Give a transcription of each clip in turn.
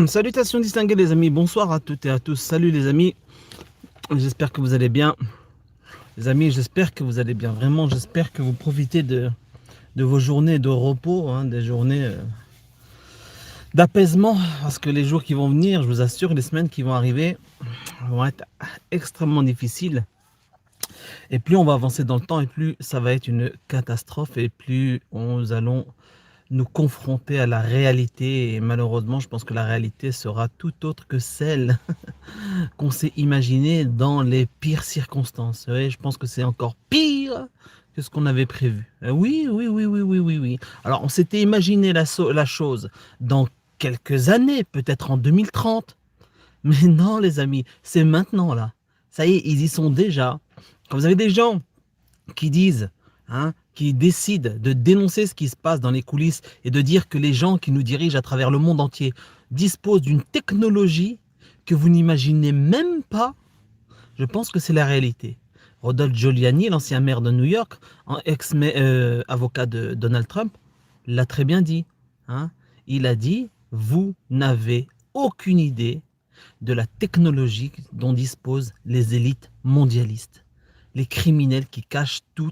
Salutations distinguées les amis, bonsoir à toutes et à tous. Salut les amis, j'espère que vous allez bien. Les amis, j'espère que vous allez bien. Vraiment, j'espère que vous profitez de vos journées de repos, hein, des journées d'apaisement. Parce que les jours qui vont venir, je vous assure, les semaines qui vont arriver vont être extrêmement difficiles. Et plus on va avancer dans le temps, et plus ça va être une catastrophe, et plus nous allons nous confronter à la réalité. Et malheureusement, je pense que la réalité sera tout autre que celle qu'on s'est imaginé dans les pires circonstances. Ouais, je pense que c'est encore pire que ce qu'on avait prévu. Oui, oui, oui, oui, oui, oui, oui. Alors, on s'était imaginé la chose dans quelques années, peut-être en 2030. Mais non, les amis, c'est maintenant, là. Ça y est, ils y sont déjà. Quand vous avez des gens qui disent, hein, qui décident de dénoncer ce qui se passe dans les coulisses et de dire que les gens qui nous dirigent à travers le monde entier disposent d'une technologie que vous n'imaginez même pas, je pense que c'est la réalité. Rodolphe Giuliani, l'ancien maire de New York, ex-avocat de Donald Trump, l'a très bien dit. Hein. Il a dit, vous n'avez aucune idée de la technologie dont disposent les élites mondialistes. Les criminels qui cachent tout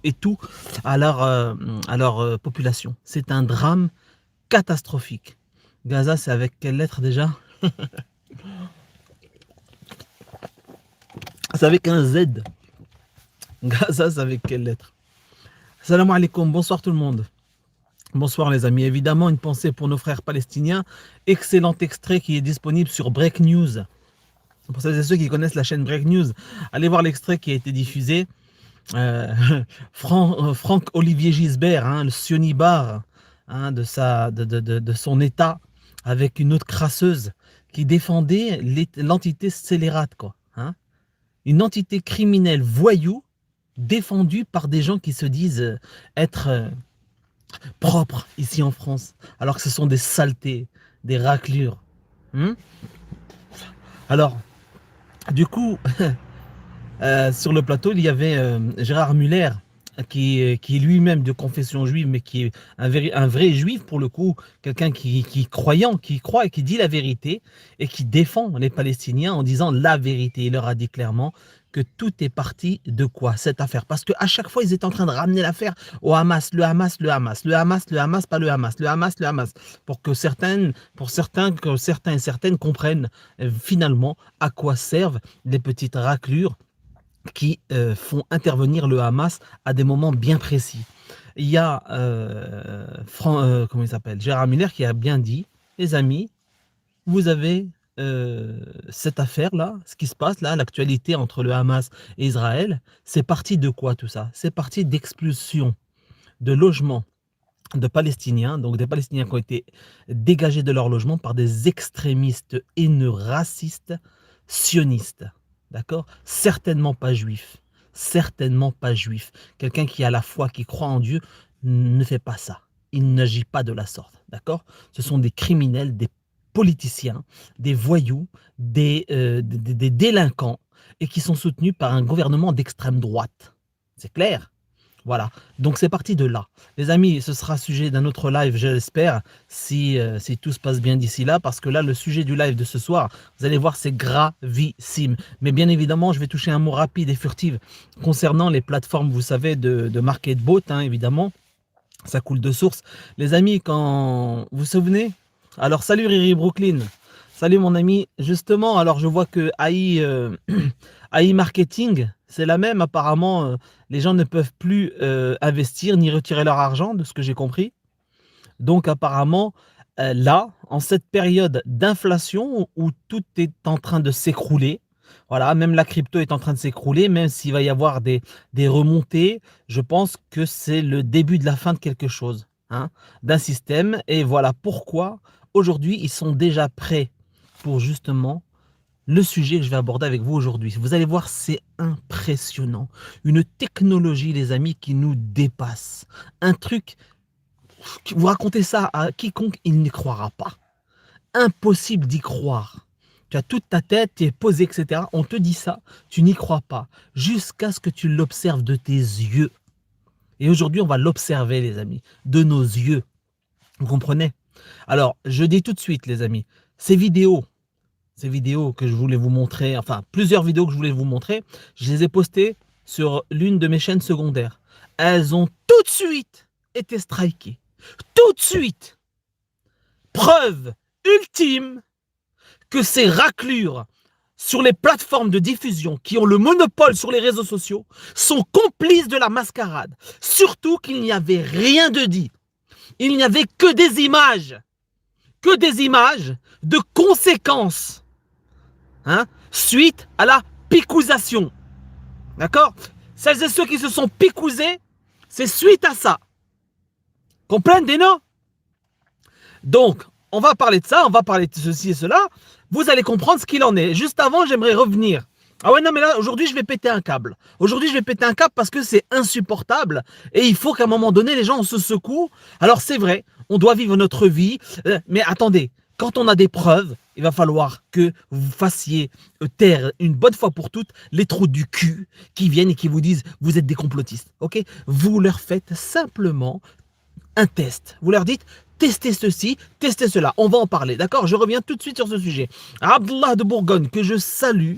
et tout à leur population. C'est un drame catastrophique. Gaza, c'est avec quelle lettre déjà? C'est avec un Z. Gaza, c'est avec quelle lettre? Salam alaikum, bonsoir tout le monde. Bonsoir les amis. Évidemment, une pensée pour nos frères palestiniens. Excellent extrait qui est disponible sur Break News. Pour celles et ceux qui connaissent la chaîne Break News, allez voir l'extrait qui a été diffusé. Euh, Franck-Olivier Gisbert, hein, le sionibar, hein, de son état, avec une autre crasseuse qui défendait l'entité scélérate, quoi. Hein. Une entité criminelle voyou défendue par des gens qui se disent être propres ici en France, alors que ce sont des saletés, des raclures. Alors, du coup, sur le plateau, il y avait Gérard Muller, qui est lui-même de confession juive, mais qui est un vrai juif pour le coup, quelqu'un qui croyant, qui croit et qui dit la vérité, et qui défend les Palestiniens en disant la vérité. Il leur a dit clairement que tout est parti de quoi cette affaire? Parce qu'à chaque fois, ils étaient en train de ramener l'affaire au Hamas, le Hamas, le Hamas, le Hamas, le Hamas, pas le Hamas, le Hamas, le Hamas, pour que certains et certaines comprennent finalement à quoi servent les petites raclures qui font intervenir le Hamas à des moments bien précis. Il y a comment il s'appelle, Gérard Miller qui a bien dit, les amis, vous avez cette affaire-là, ce qui se passe là, l'actualité entre le Hamas et Israël, c'est parti de quoi tout ça? C'est parti d'expulsion de logements de Palestiniens, donc des Palestiniens qui ont été dégagés de leur logement par des extrémistes haineux, racistes, sionistes. D'accord? Certainement pas juifs. Certainement pas juifs. Quelqu'un qui a la foi, qui croit en Dieu, ne fait pas ça. Il n'agit pas de la sorte. D'accord? Ce sont des criminels, des politiciens, des voyous, des délinquants, et qui sont soutenus par un gouvernement d'extrême droite. C'est clair? Voilà, donc c'est parti de là. Les amis, ce sera sujet d'un autre live, j'espère, si tout se passe bien d'ici là, parce que là, le sujet du live de ce soir, vous allez voir, c'est gravissime. Mais bien évidemment, je vais toucher un mot rapide et furtif concernant les plateformes, vous savez, de market bot, hein, évidemment. Ça coule de source. Les amis, quand vous vous souvenez? Alors, salut Riri Brooklyn. Salut mon ami. Justement, alors je vois que AI Marketing, c'est la même. Apparemment, les gens ne peuvent plus investir ni retirer leur argent, de ce que j'ai compris. Donc apparemment, là, en cette période d'inflation où tout est en train de s'écrouler, voilà, même la crypto est en train de s'écrouler, même s'il va y avoir des remontées, je pense que c'est le début de la fin de quelque chose, hein, d'un système. Et voilà pourquoi aujourd'hui, ils sont déjà prêts pour justement le sujet que je vais aborder avec vous aujourd'hui. Vous allez voir, c'est impressionnant. Une technologie, les amis, qui nous dépasse. Un truc, vous racontez ça à quiconque, il n'y croira pas. Impossible d'y croire. Tu as toute ta tête, tu es posé, etc. On te dit ça, tu n'y crois pas. Jusqu'à ce que tu l'observes de tes yeux. Et aujourd'hui, on va l'observer, les amis, de nos yeux. Vous comprenez? Alors, je dis tout de suite, les amis, ces vidéos que je voulais vous montrer, enfin plusieurs vidéos que je voulais vous montrer, je les ai postées sur l'une de mes chaînes secondaires. Elles ont tout de suite été strikées. Tout de suite. Preuve ultime que ces raclures sur les plateformes de diffusion qui ont le monopole sur les réseaux sociaux sont complices de la mascarade. Surtout qu'il n'y avait rien de dit. Il n'y avait que des images de conséquences, hein, suite à la picousation. D'accord? Celles et ceux qui se sont picousés, c'est suite à ça. Comprenez, non? Donc, on va parler de ça, on va parler de ceci et cela. Vous allez comprendre ce qu'il en est. Juste avant, j'aimerais revenir. Ah ouais, non, mais là, aujourd'hui, je vais péter un câble. Aujourd'hui, je vais péter un câble parce que c'est insupportable. Et il faut qu'à un moment donné, les gens se secouent. Alors, c'est vrai, on doit vivre notre vie. Mais attendez, quand on a des preuves, il va falloir que vous fassiez taire une bonne fois pour toutes les trous du cul qui viennent et qui vous disent « vous êtes des complotistes ». Ok? Vous leur faites simplement un test. Vous leur dites « testez ceci, testez cela ». On va en parler, d'accord? Je reviens tout de suite sur ce sujet. Abdallah de Bourgogne, que je salue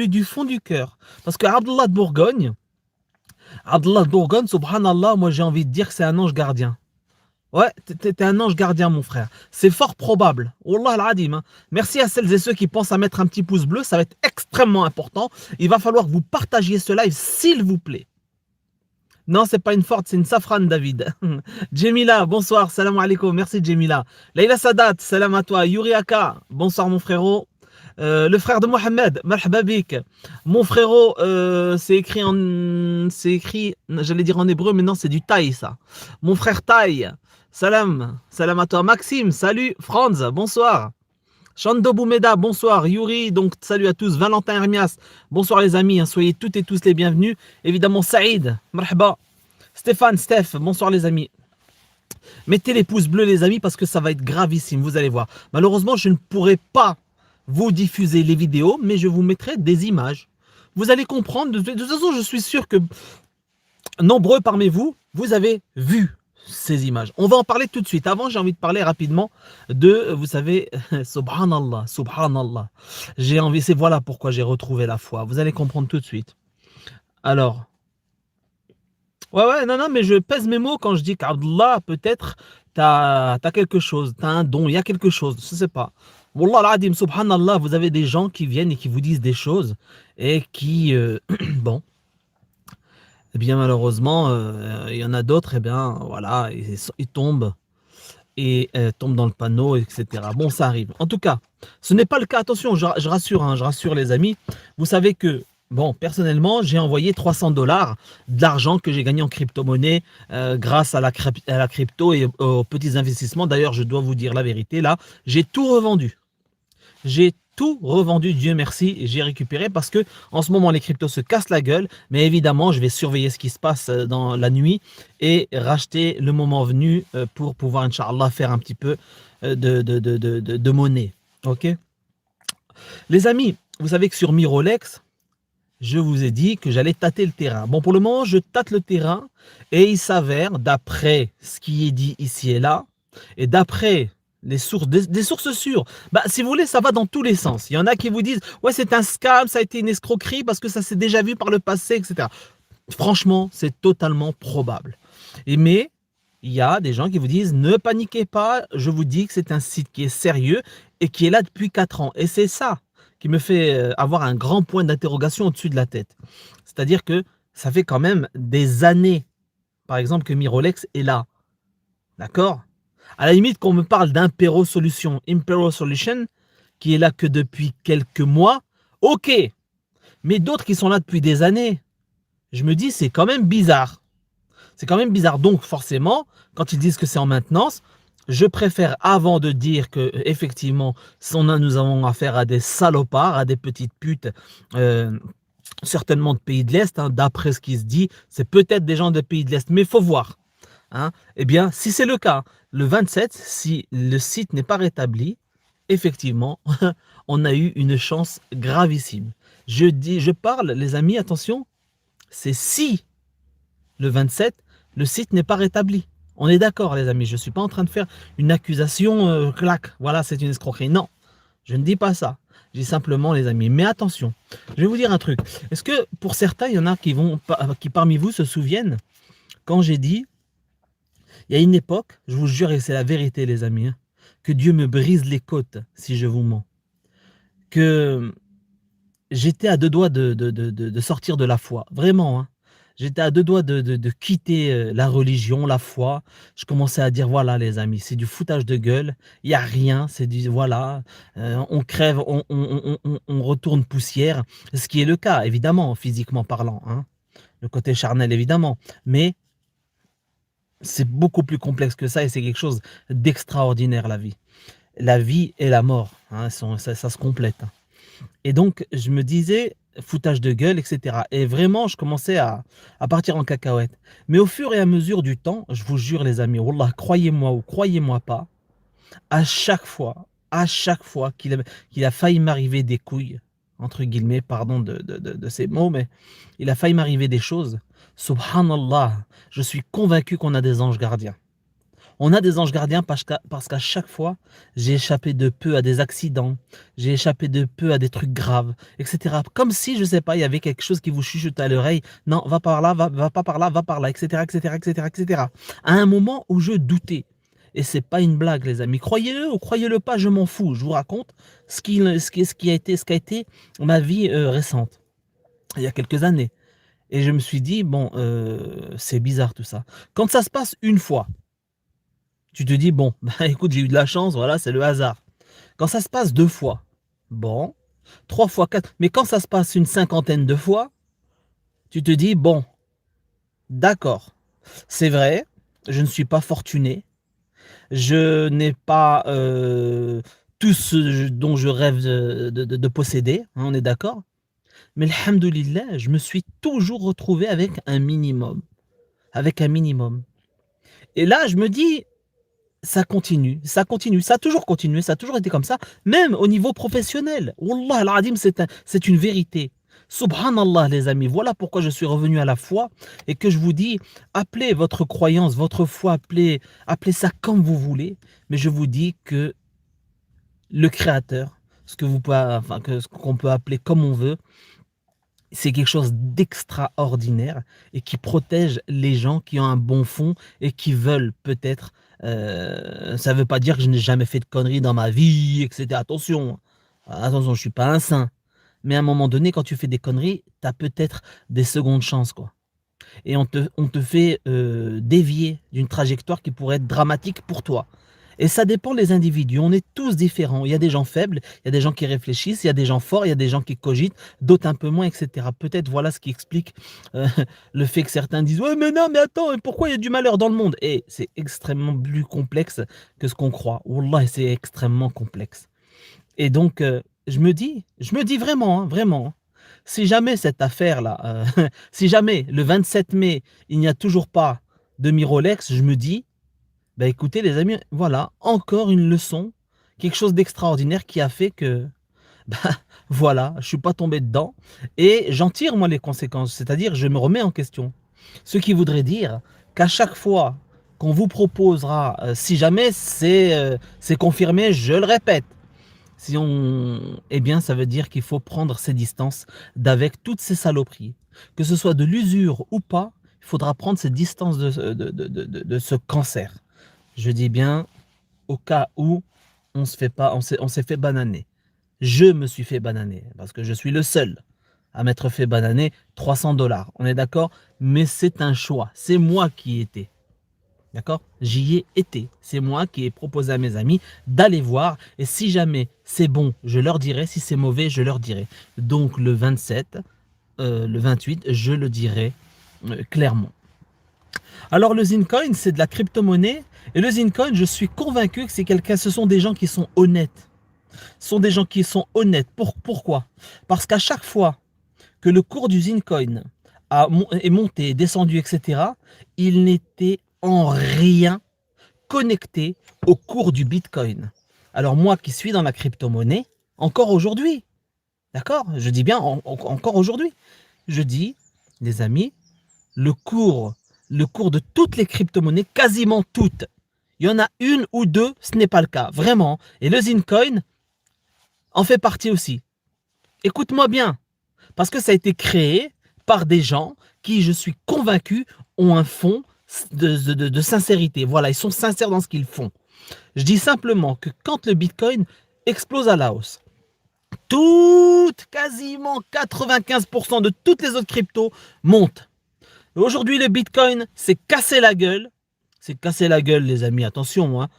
du fond du cœur. Parce que Abdallah de Bourgogne, subhanallah, moi j'ai envie de dire que c'est un ange gardien. Ouais, t'es un ange gardien, mon frère. C'est fort probable. Wallah al-adim. Hein. Merci à celles et ceux qui pensent à mettre un petit pouce bleu. Ça va être extrêmement important. Il va falloir que vous partagiez ce live, s'il vous plaît. Non, c'est pas une Ford, c'est une Safran, David. Jemila, bonsoir. Salam alaikum. Merci, Jemila. Leila Sadat, salam à toi. Yuri Aka, bonsoir, mon frérot. Le frère de Mohamed, marhababik. Mon frérot, c'est écrit, j'allais dire en hébreu, mais non, c'est du Thaï, ça. Mon frère Thaï. Salam à toi. Maxime, salut. Franz, bonsoir. Shando Boumeda, bonsoir. Yuri, donc salut à tous. Valentin Hermias, bonsoir les amis. Hein, soyez toutes et tous les bienvenus. Évidemment, Saïd, marhaba. Stéphane, Steph, bonsoir les amis. Mettez les pouces bleus les amis parce que ça va être gravissime, vous allez voir. Malheureusement, je ne pourrai pas vous diffuser les vidéos, mais je vous mettrai des images. Vous allez comprendre. De toute façon, je suis sûr que nombreux parmi vous, vous avez vu ces images. On va en parler tout de suite. Avant, j'ai envie de parler rapidement de, vous savez, subhanallah, subhanallah. J'ai envie, c'est voilà pourquoi j'ai retrouvé la foi. Vous allez comprendre tout de suite. Alors, ouais, non, mais je pèse mes mots quand je dis qu'Abdullah, peut-être, t'as quelque chose, t'as un don, il y a quelque chose, je sais pas. Wallah al-adim, subhanallah, vous avez des gens qui viennent et qui vous disent des choses et qui, bon, eh bien malheureusement, il y en a d'autres, eh bien voilà, ils tombent et tombent dans le panneau, etc. Bon, ça arrive. En tout cas, ce n'est pas le cas. Attention, je rassure, hein, je rassure les amis. Vous savez que, bon, personnellement, j'ai envoyé $300 de l'argent que j'ai gagné en crypto-monnaie grâce à la crypto et aux petits investissements. D'ailleurs, je dois vous dire la vérité, là, j'ai tout revendu. J'ai tout revendu, Dieu merci, et j'ai récupéré parce que en ce moment les cryptos se cassent la gueule, mais évidemment je vais surveiller ce qui se passe dans la nuit et racheter le moment venu pour pouvoir, Inch'Allah, faire un petit peu de monnaie. Ok? Les amis, vous savez que sur Mirolex, je vous ai dit que j'allais tâter le terrain. Bon, pour le moment, je tâte le terrain et il s'avère, d'après ce qui est dit ici et là, et d'après les sources, des sources sûres. Bah, si vous voulez, ça va dans tous les sens. Il y en a qui vous disent « Ouais, c'est un scam, ça a été une escroquerie parce que ça s'est déjà vu par le passé, etc. » Franchement, c'est totalement probable. Mais il y a des gens qui vous disent « Ne paniquez pas, je vous dis que c'est un site qui est sérieux et qui est là depuis 4 ans. » Et c'est ça qui me fait avoir un grand point d'interrogation au-dessus de la tête. C'est-à-dire que ça fait quand même des années, par exemple, que Mirolex est là. D'accord? À la limite, qu'on me parle d'Impero Solution, qui est là que depuis quelques mois, ok. Mais d'autres qui sont là depuis des années, je me dis, c'est quand même bizarre. C'est quand même bizarre. Donc, forcément, quand ils disent que c'est en maintenance, je préfère, avant de dire que effectivement, nous avons affaire à des salopards, à des petites putes, certainement de pays de l'Est, hein, d'après ce qui se dit, c'est peut-être des gens de pays de l'Est, mais il faut voir. Hein, eh bien, si c'est le cas, le 27, si le site n'est pas rétabli, effectivement, on a eu une chance gravissime. Je parle, les amis, attention, c'est si le 27, le site n'est pas rétabli. On est d'accord, les amis, je ne suis pas en train de faire une accusation, clac, voilà, c'est une escroquerie. Non, je ne dis pas ça. Je dis simplement, les amis, mais attention, je vais vous dire un truc. Est-ce que pour certains, il y en a qui parmi vous se souviennent quand j'ai dit, il y a une époque, je vous jure, et c'est la vérité, les amis, hein, que Dieu me brise les côtes si je vous mens, que j'étais à deux doigts de sortir de la foi, vraiment, hein. J'étais à deux doigts de quitter la religion, la foi. Je commençais à dire, voilà les amis, c'est du foutage de gueule, il n'y a rien, c'est du, voilà, on crève, on retourne poussière, ce qui est le cas, évidemment, physiquement parlant, hein, le côté charnel, évidemment, mais c'est beaucoup plus complexe que ça et c'est quelque chose d'extraordinaire, la vie. La vie et la mort, hein, ça se complète, hein. Et donc, je me disais, foutage de gueule, etc. Et vraiment, je commençais à partir en cacahuète. Mais au fur et à mesure du temps, je vous jure, les amis, wallah, croyez-moi ou croyez-moi pas, à chaque fois qu'il a failli m'arriver des couilles, entre guillemets, pardon de ces mots, mais il a failli m'arriver des choses. Subhanallah, je suis convaincu qu'on a des anges gardiens. On a des anges gardiens parce qu'à chaque fois, j'ai échappé de peu à des accidents, j'ai échappé de peu à des trucs graves, etc. Comme si, je sais pas, il y avait quelque chose qui vous chuchote à l'oreille. Non, va par là, va pas par là, va par là, etc., etc., etc., etc. À un moment où je doutais. Et c'est pas une blague, les amis. Croyez-le ou croyez-le pas, je m'en fous. Je vous raconte ce qu'a été ma vie récente, il y a quelques années. Et je me suis dit, bon, c'est bizarre tout ça. Quand ça se passe une fois, tu te dis, bon, bah, écoute, j'ai eu de la chance, voilà, c'est le hasard. Quand ça se passe deux fois, bon, trois fois, quatre, mais quand ça se passe une cinquantaine de fois, tu te dis, bon, d'accord, c'est vrai, je ne suis pas fortuné, je n'ai pas tout ce dont je rêve de posséder, hein, on est d'accord, mais alhamdoulilah, je me suis toujours retrouvé avec un minimum, avec un minimum. Et là, je me dis, ça continue, ça continue, ça a toujours continué, ça a toujours été comme ça, même au niveau professionnel. Wallah al-Adim, c'est une vérité. Subhanallah, les amis, voilà pourquoi je suis revenu à la foi et que je vous dis, appelez votre croyance, votre foi, appelez ça comme vous voulez, mais je vous dis que le Créateur, ce que vous pouvez, enfin, ce qu'on peut appeler comme on veut, c'est quelque chose d'extraordinaire et qui protège les gens qui ont un bon fond et qui veulent peut-être. Ça ne veut pas dire que je n'ai jamais fait de conneries dans ma vie, etc. Attention, attention, je ne suis pas un saint. Mais à un moment donné, quand tu fais des conneries, tu as peut-être des secondes chances, quoi. Et on te fait dévier d'une trajectoire qui pourrait être dramatique pour toi. Et ça dépend des individus, on est tous différents. Il y a des gens faibles, il y a des gens qui réfléchissent, il y a des gens forts, il y a des gens qui cogitent, d'autres un peu moins, etc. Peut-être voilà ce qui explique euh, le fait que certains disent ouais mais non mais attends, pourquoi il y a du malheur dans le monde? Et c'est extrêmement plus complexe que ce qu'on croit. Wallah, c'est extrêmement complexe. Et donc je me dis vraiment, hein, vraiment, hein, si jamais cette affaire-là, si jamais le 27 mai, il n'y a toujours pas de mi Rolex, je me dis bah écoutez les amis, voilà, encore une leçon, quelque chose d'extraordinaire qui a fait que, bah, voilà, je suis pas tombé dedans et j'en tire moi les conséquences, c'est-à-dire je me remets en question. Ce qui voudrait dire qu'à chaque fois qu'on vous proposera, si jamais c'est confirmé, je le répète, si on, eh bien ça veut dire qu'il faut prendre ses distances d'avec toutes ces saloperies, que ce soit de l'usure ou pas, il faudra prendre ses distances de ce cancer. Je dis bien au cas où on se fait pas, on s'est fait bananer. Je me suis fait bananer parce que je suis le seul à m'être fait bananer 300 $. On est d'accord? Mais c'est un choix. C'est moi qui y étais. D'accord? J'y ai été. C'est moi qui ai proposé à mes amis d'aller voir. Et si jamais c'est bon, je leur dirai. Si c'est mauvais, je leur dirai. Donc le 27, le 28, je le dirai clairement. Alors le Zincoin, c'est de la crypto-monnaie. Et le Zincoin, je suis convaincu que c'est quelqu'un, ce sont des gens qui sont honnêtes. Ce sont des gens qui sont honnêtes. Pourquoi? Parce qu'à chaque fois que le cours du Zincoin est monté, descendu, etc., il n'était en rien connecté au cours du Bitcoin. Alors moi qui suis dans la crypto-monnaie, encore aujourd'hui, d'accord? Je dis bien encore aujourd'hui, je dis, les amis, le cours, le cours de toutes les crypto-monnaies, quasiment toutes. Il y en a une ou deux, ce n'est pas le cas, vraiment. Et le Zincoin en fait partie aussi. Écoute-moi bien, parce que ça a été créé par des gens qui, je suis convaincu, ont un fond de sincérité. Voilà, ils sont sincères dans ce qu'ils font. Je dis simplement que quand le Bitcoin explose à la hausse, quasiment 95% de toutes les autres cryptos montent. Aujourd'hui, le Bitcoin s'est cassé la gueule. C'est cassé la gueule, les amis, attention, hein.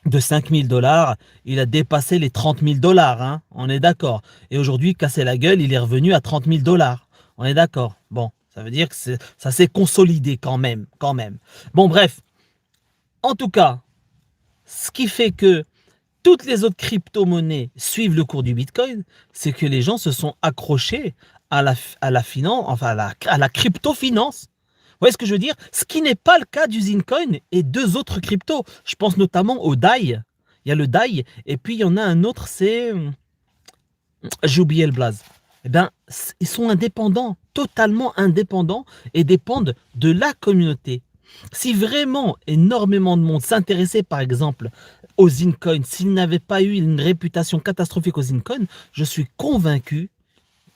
De 5 000 $, il a dépassé les 30 000 $, hein. On est d'accord. Et aujourd'hui, cassé la gueule, il est revenu à 30 000 $. On est d'accord. Bon, ça veut dire que ça s'est consolidé quand même. Bon, bref. En tout cas, ce qui fait que toutes les autres crypto-monnaies suivent le cours du Bitcoin, c'est que les gens se sont accrochés à la finance, enfin à la crypto-finance. Vous voyez ce que je veux dire? Ce qui n'est pas le cas du Zincoin et deux autres cryptos. Je pense notamment au DAI. Il y a le DAI et puis il y en a un autre, c'est... J'ai oublié le blaze. Eh bien, ils sont indépendants, totalement indépendants et dépendent de la communauté. Si vraiment énormément de monde s'intéressait par exemple au Zincoin, s'il n'avait pas eu une réputation catastrophique au Zincoin, je suis convaincu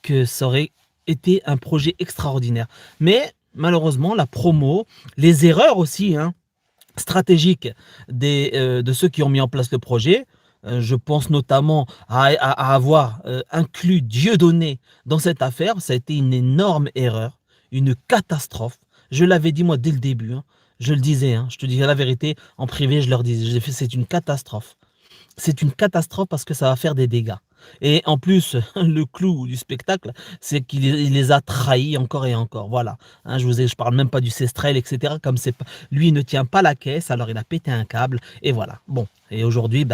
que ça aurait été un projet extraordinaire. Mais malheureusement, la promo, les erreurs aussi stratégiques de ceux qui ont mis en place le projet, je pense notamment à avoir inclus Dieudonné dans cette affaire, ça a été une énorme erreur, une catastrophe. Je l'avais dit moi dès le début, je le disais, je te disais la vérité, en privé je leur disais, c'est une catastrophe. C'est une catastrophe parce que ça va faire des dégâts. Et en plus, le clou du spectacle, c'est qu'il les a trahis encore et encore. Voilà. Je parle même pas du Cestrel, etc. Comme c'est pas, lui, il ne tient pas la caisse, alors il a pété un câble. Et voilà. Bon. Et aujourd'hui,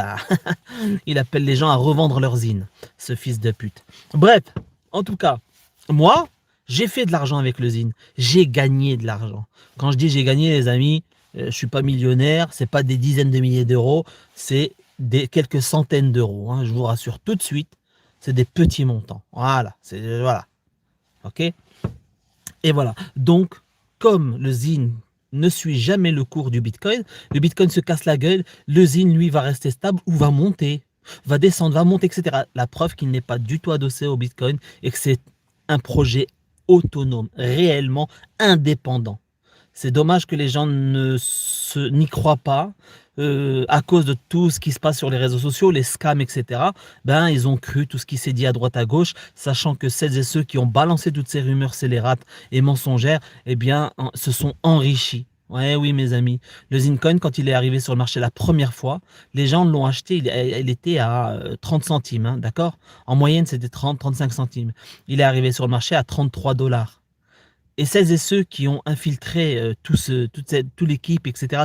il appelle les gens à revendre leur zine, ce fils de pute. Bref, en tout cas, moi, j'ai fait de l'argent avec le zine. J'ai gagné de l'argent. Quand je dis j'ai gagné, les amis, je suis pas millionnaire, c'est pas des dizaines de milliers d'euros, c'est des quelques centaines d'euros, je vous rassure tout de suite, c'est des petits montants. Voilà, ok. Et voilà. Donc, comme le zine ne suit jamais le cours du Bitcoin, le Bitcoin se casse la gueule, le zine lui va rester stable ou va monter, va descendre, va monter, etc. La preuve qu'il n'est pas du tout adossé au Bitcoin et que c'est un projet autonome, réellement indépendant. C'est dommage que les gens n'y croient pas. À cause de tout ce qui se passe sur les réseaux sociaux, les scams, etc., ils ont cru tout ce qui s'est dit à droite à gauche, sachant que celles et ceux qui ont balancé toutes ces rumeurs scélérates et mensongères, se sont enrichis. Ouais, oui, mes amis. Le Zincoin, quand il est arrivé sur le marché la première fois, les gens l'ont acheté, il était à 30 centimes, d'accord? En moyenne, c'était 30-35 centimes. Il est arrivé sur le marché à 33 $. Et celles et ceux qui ont infiltré toute l'équipe, etc.,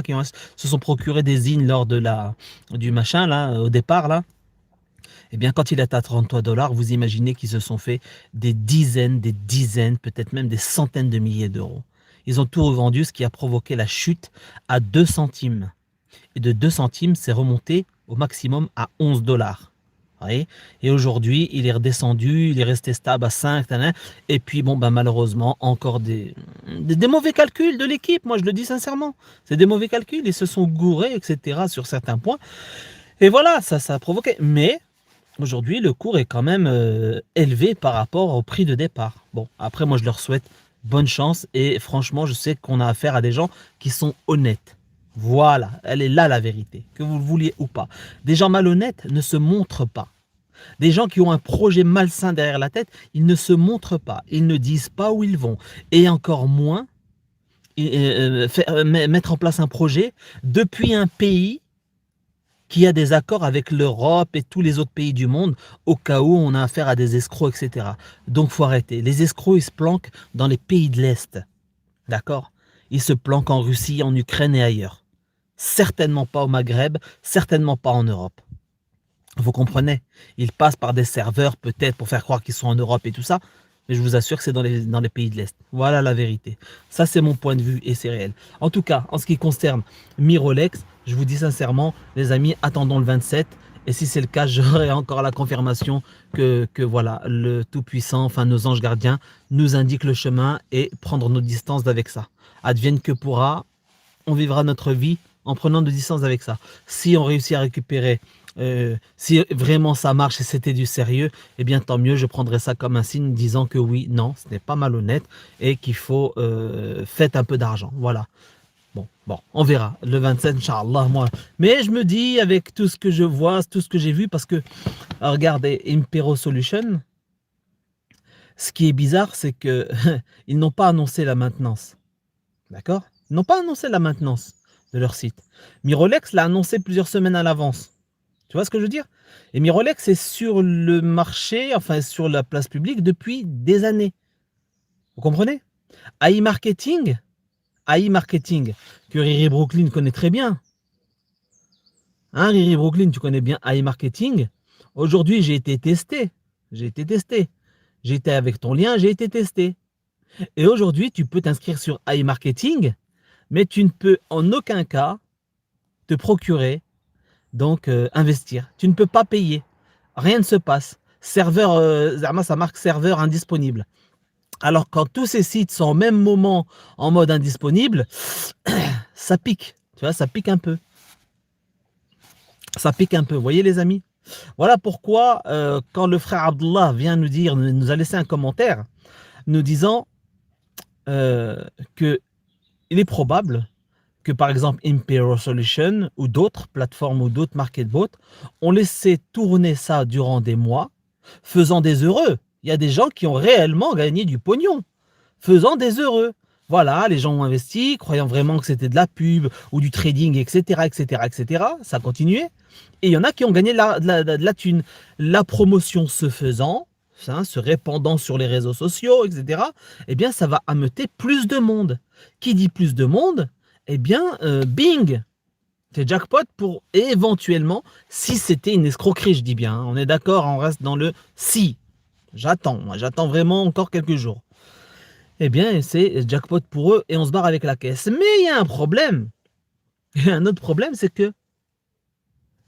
se sont procurés des zines lors du machin, là, au départ, là, quand il est à 33 $, vous imaginez qu'ils se sont fait des dizaines, peut-être même des centaines de milliers d'euros. Ils ont tout revendu, ce qui a provoqué la chute à 2 centimes. Et de 2 centimes, c'est remonté au maximum à 11 $. Et aujourd'hui, il est redescendu, il est resté stable à 5, et puis malheureusement, encore des mauvais calculs de l'équipe, moi je le dis sincèrement, c'est des mauvais calculs, ils se sont gourés, etc. sur certains points, et voilà, ça a provoqué, mais aujourd'hui, le cours est quand même élevé par rapport au prix de départ. Bon, après moi je leur souhaite bonne chance, et franchement, je sais qu'on a affaire à des gens qui sont honnêtes. Voilà, elle est là la vérité, que vous le vouliez ou pas. Des gens malhonnêtes ne se montrent pas. Des gens qui ont un projet malsain derrière la tête, ils ne se montrent pas, ils ne disent pas où ils vont. Et encore moins, mettre en place un projet depuis un pays qui a des accords avec l'Europe et tous les autres pays du monde, au cas où on a affaire à des escrocs, etc. Donc, il faut arrêter. Les escrocs, ils se planquent dans les pays de l'Est. D'accord? Ils se planquent en Russie, en Ukraine et ailleurs. Certainement pas au Maghreb, certainement pas en Europe. Vous comprenez? Ils passent par des serveurs peut-être pour faire croire qu'ils sont en Europe et tout ça, mais je vous assure que c'est dans les pays de l'Est. Voilà la vérité. Ça, c'est mon point de vue et c'est réel. En tout cas, en ce qui concerne Mirolex, je vous dis sincèrement, les amis, attendons le 27 Et si c'est le cas, j'aurai encore la confirmation que voilà, le Tout-Puissant, enfin nos anges gardiens, nous indiquent le chemin et prendre nos distances avec ça. Advienne que pourra, on vivra notre vie en prenant de distance avec ça. Si on réussit à récupérer, si vraiment ça marche et c'était du sérieux, eh bien tant mieux, je prendrai ça comme un signe disant que oui, non, ce n'est pas malhonnête et qu'il faut faites un peu d'argent. Voilà. Bon, on verra. Le 27, Inch'Allah, moi. Mais je me dis, avec tout ce que je vois, tout ce que j'ai vu, parce que, regardez, Impero Solution, ce qui est bizarre, c'est que ils n'ont pas annoncé la maintenance. D'accord? Ils n'ont pas annoncé la maintenance de leur site. Mirolex l'a annoncé plusieurs semaines à l'avance. Tu vois ce que je veux dire? Et Mirolex est sur le marché, enfin sur la place publique depuis des années. Vous comprenez? AI Marketing, AI Marketing, que Riri Brooklyn connaît très bien. Hein, Riri Brooklyn, tu connais bien AI Marketing. Aujourd'hui, j'ai été testé. J'ai été testé. J'étais avec ton lien, j'ai été testé. Et aujourd'hui, tu peux t'inscrire sur AI Marketing, mais tu ne peux en aucun cas te procurer, donc investir. Tu ne peux pas payer. Rien ne se passe. Serveur, ça marque serveur indisponible. Alors quand tous ces sites sont au même moment en mode indisponible, ça pique. Tu vois, ça pique un peu. Ça pique un peu. Vous voyez les amis? Voilà pourquoi quand le frère Abdullah vient nous dire, nous a laissé un commentaire, nous disant que il est probable que par exemple Impero Solution ou d'autres plateformes ou d'autres market bots ont laissé tourner ça durant des mois, faisant des heureux. Il y a des gens qui ont réellement gagné du pognon, faisant des heureux. Voilà, les gens ont investi, croyant vraiment que c'était de la pub ou du trading, etc., etc., etc. Ça continuait. Et il y en a qui ont gagné de la thune. La promotion se faisant, hein, se répandant sur les réseaux sociaux, etc., eh bien, ça va ameuter plus de monde. Qui dit plus de monde? Eh bien, bing, c'est jackpot pour éventuellement, si c'était une escroquerie, je dis bien, hein, on est d'accord, on reste dans le si. J'attends vraiment encore quelques jours. Eh bien, c'est jackpot pour eux et on se barre avec la caisse. Mais il y a un problème. Il y a un autre problème, c'est que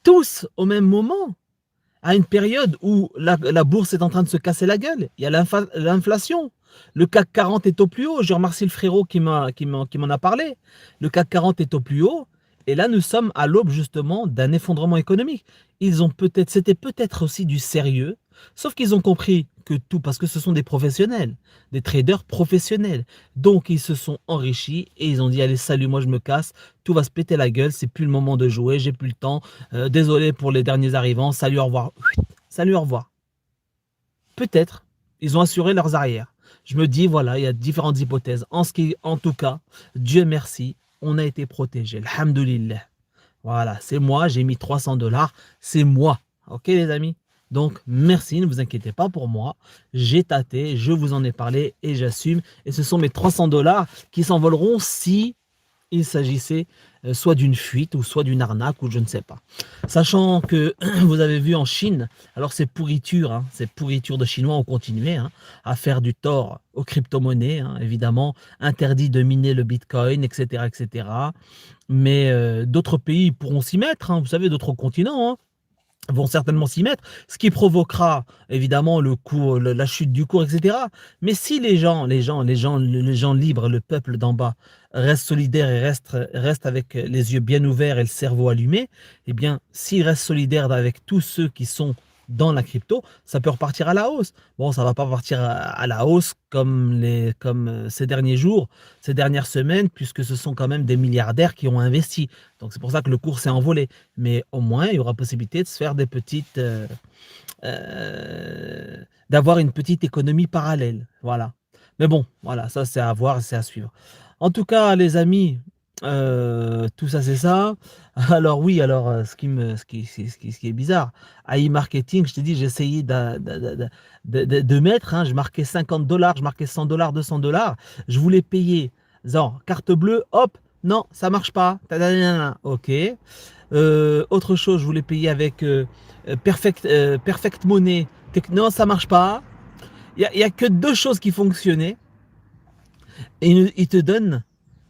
tous au même moment, à une période où la bourse est en train de se casser la gueule, il y a l'inflation. Le CAC 40 est au plus haut. J'ai remercié le frérot qui m'en a parlé. Le CAC 40 est au plus haut. Et là, nous sommes à l'aube justement d'un effondrement économique. C'était peut-être aussi du sérieux, sauf qu'ils ont compris que tout, parce que ce sont des professionnels, des traders professionnels. Donc, ils se sont enrichis et ils ont dit, allez, salut, moi je me casse, tout va se péter la gueule, c'est plus le moment de jouer, j'ai plus le temps, désolé pour les derniers arrivants, salut, au revoir. Salut, au revoir. Peut-être, ils ont assuré leurs arrières. Je me dis, voilà, il y a différentes hypothèses. En tout cas, Dieu merci, on a été protégé. Alhamdulillah. Voilà, c'est moi, j'ai mis 300 $, c'est moi. Ok les amis? Donc merci, ne vous inquiétez pas pour moi. J'ai tâté, je vous en ai parlé et j'assume. Et ce sont mes 300 $ qui s'envoleront si il s'agissait soit d'une fuite ou soit d'une arnaque ou je ne sais pas. Sachant que vous avez vu en Chine, alors ces pourritures, hein, ces pourritures de Chinois ont continué hein, à faire du tort aux crypto-monnaies, hein, évidemment, interdit de miner le Bitcoin, etc. etc. Mais d'autres pays pourront s'y mettre, hein, vous savez, d'autres continents, hein, vont certainement s'y mettre, ce qui provoquera évidemment le cours, la chute du cours, etc. Mais si les gens libres, le peuple d'en bas, restent solidaires et restent avec les yeux bien ouverts et le cerveau allumé, eh bien, s'ils restent solidaires avec tous ceux qui sont dans la crypto, ça peut repartir à la hausse. Bon, ça va pas partir à la hausse comme ces derniers jours, ces dernières semaines, puisque ce sont quand même des milliardaires qui ont investi. Donc c'est pour ça que le cours s'est envolé. Mais au moins, il y aura possibilité de se faire des petites, d'avoir une petite économie parallèle. Voilà. Mais bon, voilà, ça c'est à voir, c'est à suivre. En tout cas, les amis, tout ça c'est ça. Alors oui, alors ce qui est bizarre, AI Marketing, je t'ai dit, j'ai essayé de mettre, hein, je marquais 50 $, je marquais 100 $, 200 $, je voulais payer, genre, carte bleue, hop, non, ça marche pas, ok. Autre chose, je voulais payer avec Perfect Money, non, ça marche pas. Il y a que deux choses qui fonctionnaient, et il te donne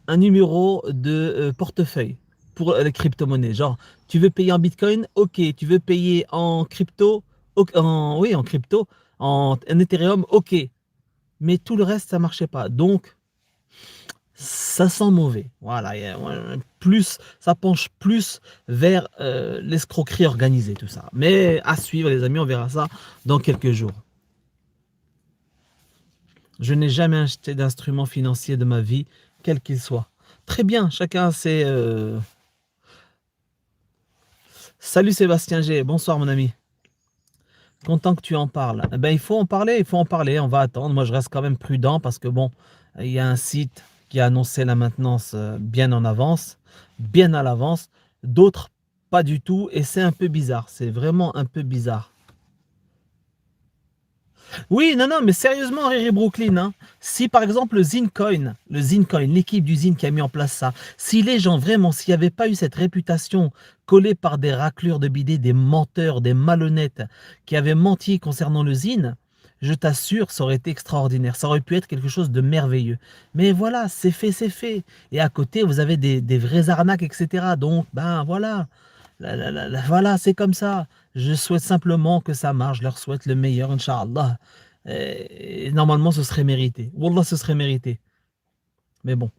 un numéro de portefeuille. pour les crypto-monnaies. Genre, tu veux payer en Bitcoin, ok. Tu veux payer en crypto, oui, en crypto, en Ethereum, ok. Mais tout le reste, ça marchait pas. Donc, ça sent mauvais. Voilà, plus, ça penche plus vers l'escroquerie organisée, tout ça. Mais à suivre, les amis, on verra ça dans quelques jours. Je n'ai jamais acheté d'instrument financier de ma vie, quel qu'il soit. Très bien, chacun ses... Salut Sébastien G, bonsoir mon ami. Content que tu en parles. Eh ben, il faut en parler, on va attendre. Moi, je reste quand même prudent parce que bon, il y a un site qui a annoncé la maintenance bien en avance, bien à l'avance. D'autres, pas du tout. Et c'est un peu bizarre. C'est vraiment un peu bizarre. Oui, non, non, mais sérieusement, Riri Brooklyn, hein, si par exemple le Zincoin, l'équipe du Zin qui a mis en place ça, si les gens vraiment, s'il n'y avait pas eu cette réputation collée par des raclures de bidets, des menteurs, des malhonnêtes qui avaient menti concernant le Zin, je t'assure, ça aurait été extraordinaire, ça aurait pu être quelque chose de merveilleux. Mais voilà, c'est fait, c'est fait. Et à côté, vous avez des vraies arnaques, etc. Donc, ben voilà. Voilà, c'est comme ça. Je souhaite simplement que ça marche. Je leur souhaite le meilleur, Inch'Allah. Et normalement, ce serait mérité. Wallah, ce serait mérité. Mais bon,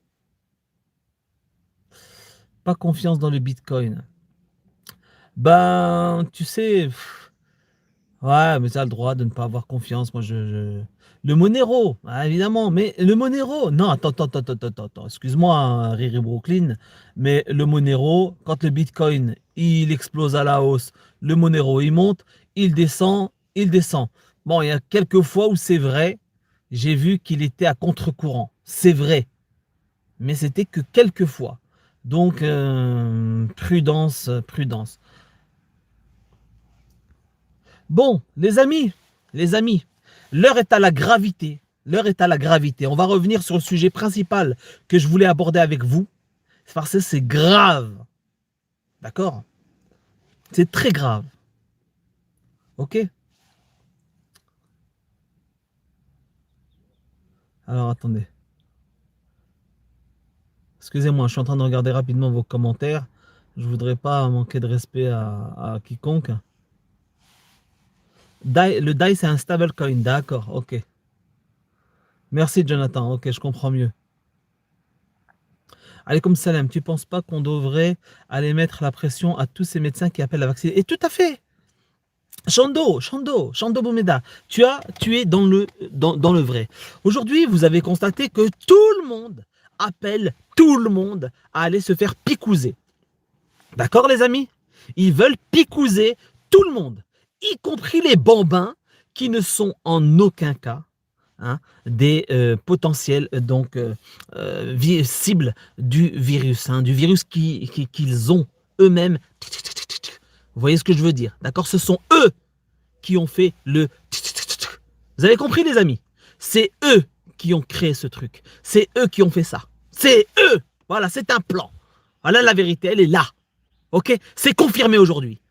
pas confiance dans le Bitcoin. Ben, tu sais, ouais, mais tu as le droit de ne pas avoir confiance. Moi, Le Monero, ah, évidemment, mais le Monero, non, attends, excuse-moi, hein, Riri Brooklyn, mais le Monero, quand le Bitcoin, il explose à la hausse, le Monero, il monte, il descend, il descend. Bon, il y a quelques fois où c'est vrai, j'ai vu qu'il était à contre-courant, c'est vrai, mais c'était que quelques fois. Donc, prudence, prudence. Bon, les amis, l'heure est à la gravité. L'heure est à la gravité. On va revenir sur le sujet principal que je voulais aborder avec vous. Parce que c'est grave. D'accord? C'est très grave. Ok? Alors attendez. Excusez-moi, je suis en train de regarder rapidement vos commentaires. Je voudrais pas manquer de respect à quiconque. Le DAI, c'est un stablecoin. D'accord, ok. Merci Jonathan. Ok, je comprends mieux. Alaykoum salam, tu ne penses pas qu'on devrait aller mettre la pression à tous ces médecins qui appellent à vacciner? Et tout à fait. Chando Boumeda, tu es dans le vrai. Aujourd'hui, vous avez constaté que tout le monde appelle tout le monde à aller se faire picouser. D'accord les amis? Ils veulent picouser tout le monde, y compris les bambins qui ne sont en aucun cas des potentiels cibles du virus, du virus qu'ils ont eux-mêmes. Vous voyez ce que je veux dire? D'accord? Ce sont eux qui ont fait le... Vous avez compris les amis? C'est eux qui ont créé ce truc. C'est eux qui ont fait ça. C'est eux. Voilà, c'est un plan. Voilà, la vérité, elle est là. Ok? C'est confirmé aujourd'hui.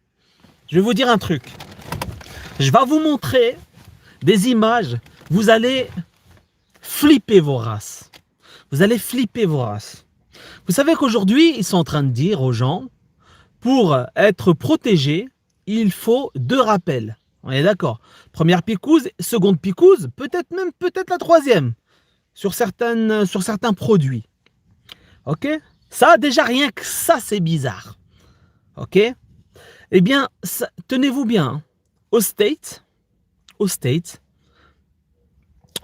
Je vais vous dire un truc. Je vais vous montrer des images. Vous allez flipper vos races. Vous allez flipper vos races. Vous savez qu'aujourd'hui, ils sont en train de dire aux gens, pour être protégé, il faut 2 rappels. On est d'accord. Première picouse, seconde picouse, peut-être la troisième sur certains produits. Ok? Ça, déjà rien que ça, c'est bizarre. Ok? Eh bien, tenez-vous bien. Au States,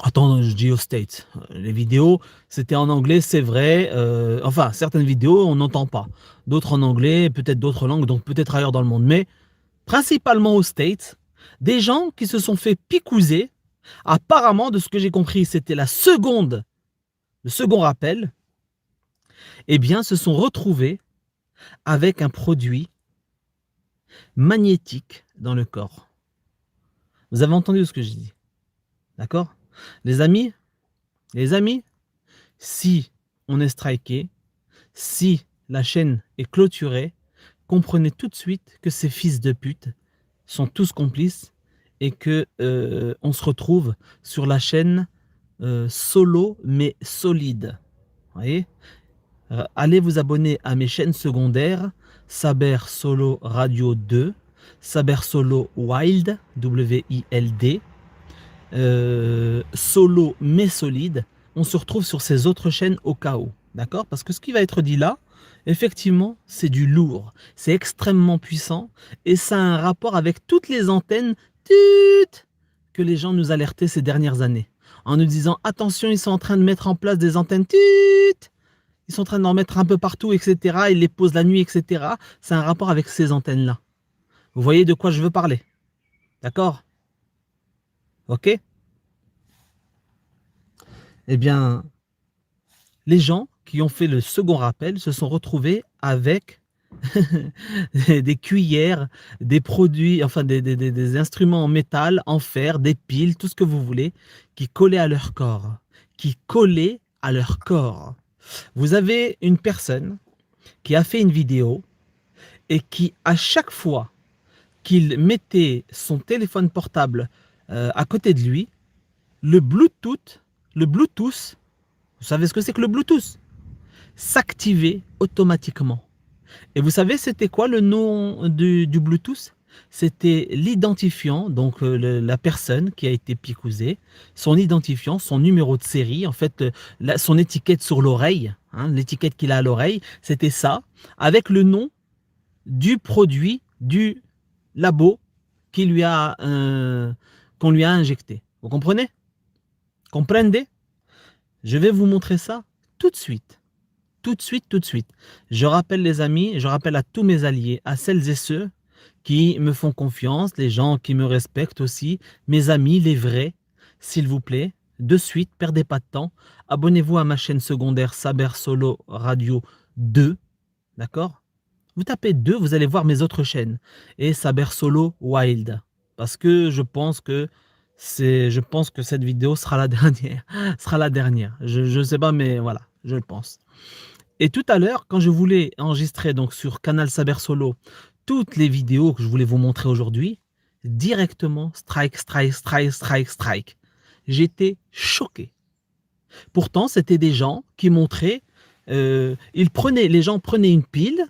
attends, je dis aux States. Les vidéos, c'était en anglais, c'est vrai. Enfin, certaines vidéos, on n'entend pas. D'autres en anglais, peut-être d'autres langues, donc peut-être ailleurs dans le monde. Mais principalement aux States, des gens qui se sont fait picouser. Apparemment, de ce que j'ai compris, c'était le second rappel. Eh bien, se sont retrouvés avec un produit magnétique dans le corps. Vous avez entendu ce que je dis? D'accord? Les amis, si on est striké, si la chaîne est clôturée, comprenez tout de suite que ces fils de pute sont tous complices et que on se retrouve sur la chaîne solo mais solide. Vous voyez? Allez vous abonner à mes chaînes secondaires, Saber Solo Radio 2, Saber Solo Wild, W-I-L-D, Solo mais solide. On se retrouve sur ces autres chaînes au cas où, d'accord? Parce que ce qui va être dit là, effectivement, c'est du lourd, c'est extrêmement puissant et ça a un rapport avec toutes les antennes que les gens nous alertaient ces dernières années, en nous disant attention, ils sont en train de mettre en place des antennes ils sont en train d'en mettre un peu partout, etc. Ils les posent la nuit, etc. C'est un rapport avec ces antennes-là. Vous voyez de quoi je veux parler? D'accord? Ok? Eh bien, les gens qui ont fait le second rappel se sont retrouvés avec des cuillères, des produits, enfin des instruments en métal, en fer, des piles, tout ce que vous voulez, qui collaient à leur corps. Qui collaient à leur corps. Vous avez une personne qui a fait une vidéo et qui, à chaque fois qu'il mettait son téléphone portable à côté de lui, le Bluetooth, vous savez ce que c'est que le Bluetooth? S'activait automatiquement. Et vous savez, c'était quoi le nom du Bluetooth? C'était l'identifiant, donc la personne qui a été picousée, son identifiant, son numéro de série, en fait, son étiquette sur l'oreille, hein, l'étiquette qu'il a à l'oreille, c'était ça, avec le nom du produit, du labo qui lui a, qu'on lui a injecté. Vous comprenez? Comprendez? Je vais vous montrer ça tout de suite. Tout de suite, tout de suite. Je rappelle les amis, je rappelle à tous mes alliés, à celles et ceux qui me font confiance, les gens qui me respectent aussi, mes amis, les vrais, s'il vous plaît, de suite, perdez pas de temps, abonnez-vous à ma chaîne secondaire Saber Solo Radio 2, d'accord? Vous tapez 2, vous allez voir mes autres chaînes, et Saber Solo Wild, parce que je pense que cette vidéo sera la dernière, je ne sais pas, mais voilà, je le pense. Et tout à l'heure, quand je voulais enregistrer donc sur Canal Saber Solo toutes les vidéos que je voulais vous montrer aujourd'hui, directement strike. J'étais choqué. Pourtant, c'était des gens qui montraient, les gens prenaient une pile,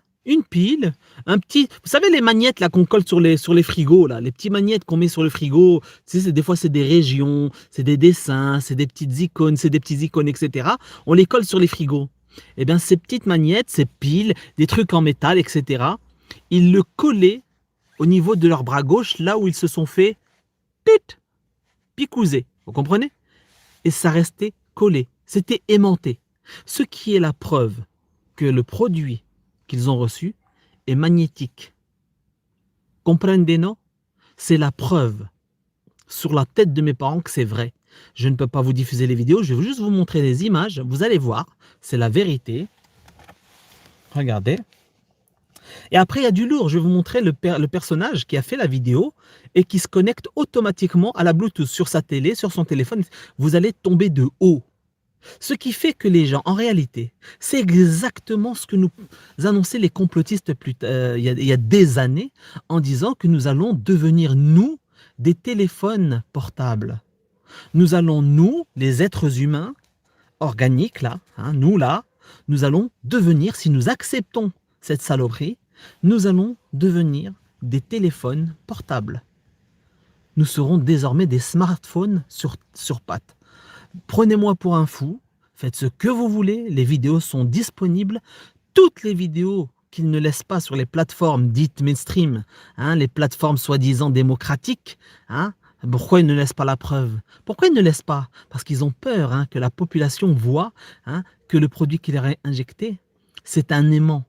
un petit, vous savez les magnettes là qu'on colle sur les frigos là, les petits magnettes qu'on met sur le frigo, tu sais, des fois c'est des régions, c'est des dessins, c'est des petites icônes, etc. On les colle sur les frigos. Eh bien, ces petites magnettes, ces piles, des trucs en métal, etc., ils le collaient au niveau de leur bras gauche, là où ils se sont fait picouser. Vous comprenez? Et ça restait collé. C'était aimanté. Ce qui est la preuve que le produit qu'ils ont reçu est magnétique. Comprenez, non? C'est la preuve sur la tête de mes parents que c'est vrai. Je ne peux pas vous diffuser les vidéos, je vais juste vous montrer les images, vous allez voir, c'est la vérité. Regardez. Et après, il y a du lourd, je vais vous montrer le personnage qui a fait la vidéo et qui se connecte automatiquement à la Bluetooth sur sa télé, sur son téléphone. Vous allez tomber de haut. Ce qui fait que les gens, en réalité, c'est exactement ce que nous annonçaient les complotistes il y a des années, en disant que nous allons devenir, nous, des téléphones portables. Nous allons, nous, les êtres humains, organiques, là, hein, nous, là, nous allons devenir, si nous acceptons cette saloperie, nous allons devenir des téléphones portables. Nous serons désormais des smartphones sur pattes. Prenez-moi pour un fou, faites ce que vous voulez, les vidéos sont disponibles. Toutes les vidéos qu'ils ne laissent pas sur les plateformes dites mainstream, hein, les plateformes soi-disant démocratiques, hein, pourquoi ils ne laissent pas la preuve? Pourquoi ils ne laissent pas? Parce qu'ils ont peur, hein, que la population voit, hein, que le produit qui leur est injecté, c'est un aimant,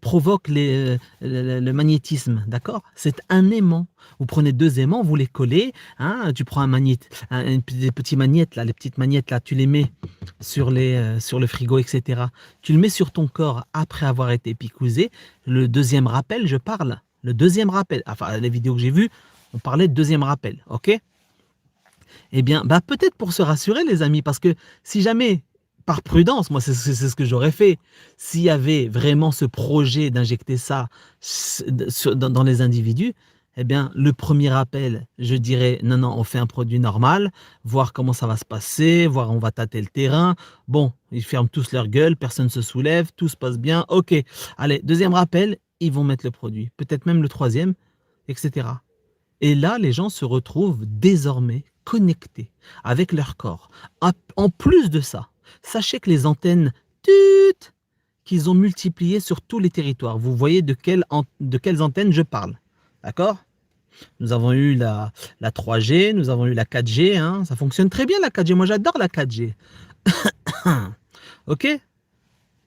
provoque le magnétisme, d'accord? C'est un aimant. Vous prenez 2 aimants, vous les collez, hein, tu prends des petits magnettes, là, les petites magnettes, là, tu les mets sur le frigo, etc. Tu le mets sur ton corps après avoir été picousé. Le deuxième rappel, je parle. Le deuxième rappel, enfin, les vidéos que j'ai vues, on parlait de deuxième rappel, ok? Eh bien, bah, peut-être pour se rassurer, les amis, parce que si jamais, par prudence, moi, c'est ce que j'aurais fait, s'il y avait vraiment ce projet d'injecter ça dans les individus, Eh bien, le premier appel, je dirais, non, non, on fait un produit normal, voir comment ça va se passer, voir on va tâter le terrain. Bon, ils ferment tous leur gueule, personne ne se soulève, tout se passe bien. OK. Allez, deuxième rappel, ils vont mettre le produit. Peut-être même le troisième, etc. Et là, les gens se retrouvent désormais connectés avec leur corps. En plus de ça, sachez que les antennes tut, qu'ils ont multipliées sur tous les territoires. Vous voyez de quelles antennes je parle. D'accord? Nous avons eu la 3G, nous avons eu la 4G. Hein. Ça fonctionne très bien la 4G. Moi, j'adore la 4G. OK?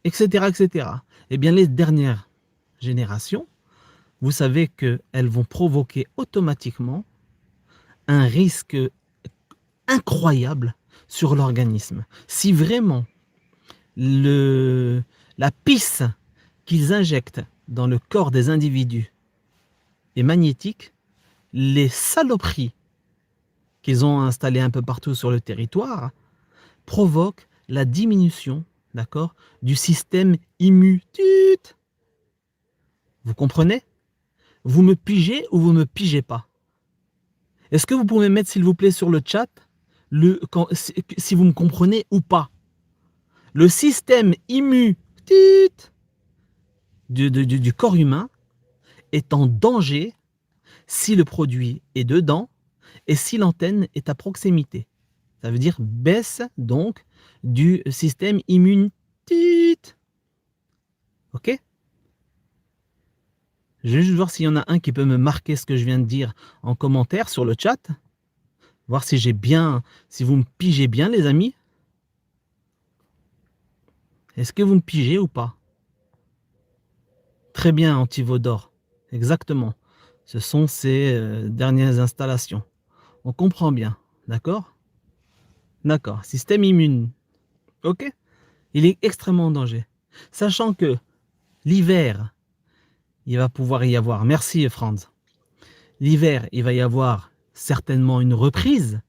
Etc. etc. Eh bien, les dernières générations, vous savez qu'elles vont provoquer automatiquement un risque incroyable sur l'organisme. Si vraiment la pisse qu'ils injectent dans le corps des individus est magnétique, les saloperies qu'ils ont installées un peu partout sur le territoire provoquent la diminution, d'accord, du système immunitaire. Vous comprenez? Vous me pigez ou vous me pigez pas? Est-ce que vous pouvez mettre, s'il vous plaît, sur le chat, si vous me comprenez ou pas? Le système immunitaire du corps humain est en danger si le produit est dedans et si l'antenne est à proximité. Ça veut dire baisse donc du système immunitaire. OK? Je vais juste voir s'il y en a un qui peut me marquer ce que je viens de dire en commentaire sur le chat. Voir si si vous me pigez bien, les amis. Est-ce que vous me pigez ou pas? Très bien, Antivodor. Exactement. Ce sont ces dernières installations. On comprend bien. D'accord? D'accord. Système immune. OK? Il est extrêmement en danger. Sachant que l'hiver, il va pouvoir y avoir, merci Franz, l'hiver, il va y avoir certainement une reprise,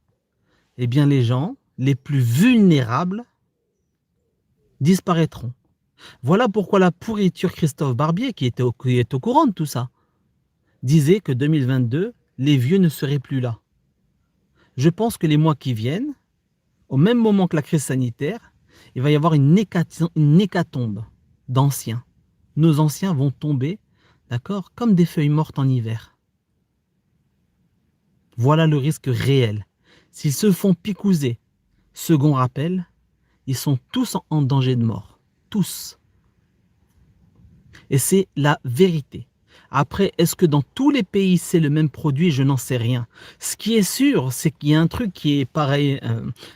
eh bien les gens les plus vulnérables disparaîtront. Voilà pourquoi la pourriture Christophe Barbier, qui est au courant de tout ça, disait que 2022, les vieux ne seraient plus là. Je pense que les mois qui viennent, au même moment que la crise sanitaire, il va y avoir une hécatombe d'anciens. Nos anciens vont tomber, d'accord, comme des feuilles mortes en hiver. Voilà le risque réel. S'ils se font picouser, second rappel, ils sont tous en danger de mort. Tous. Et c'est la vérité. Après, est-ce que dans tous les pays c'est le même produit? Je n'en sais rien. Ce qui est sûr, c'est qu'il y a un truc qui est pareil,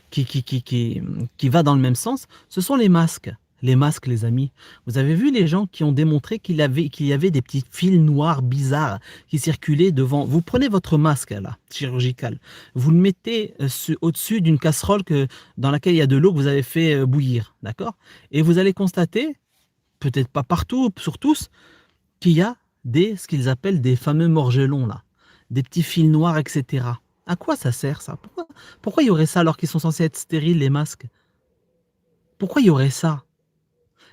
qui va dans le même sens, ce sont les masques. Les masques, les amis. Vous avez vu les gens qui ont démontré qu'il y avait des petits fils noirs bizarres qui circulaient devant. Vous prenez votre masque là, chirurgical, vous le mettez au-dessus d'une casserole dans laquelle il y a de l'eau que vous avez fait bouillir, d'accord? Et vous allez constater, peut-être pas partout, sur tous, qu'il y a ce qu'ils appellent des fameux morgelons là, des petits fils noirs, etc. À quoi ça sert ça? Pourquoi il y aurait ça alors qu'ils sont censés être stériles les masques? Pourquoi il y aurait ça?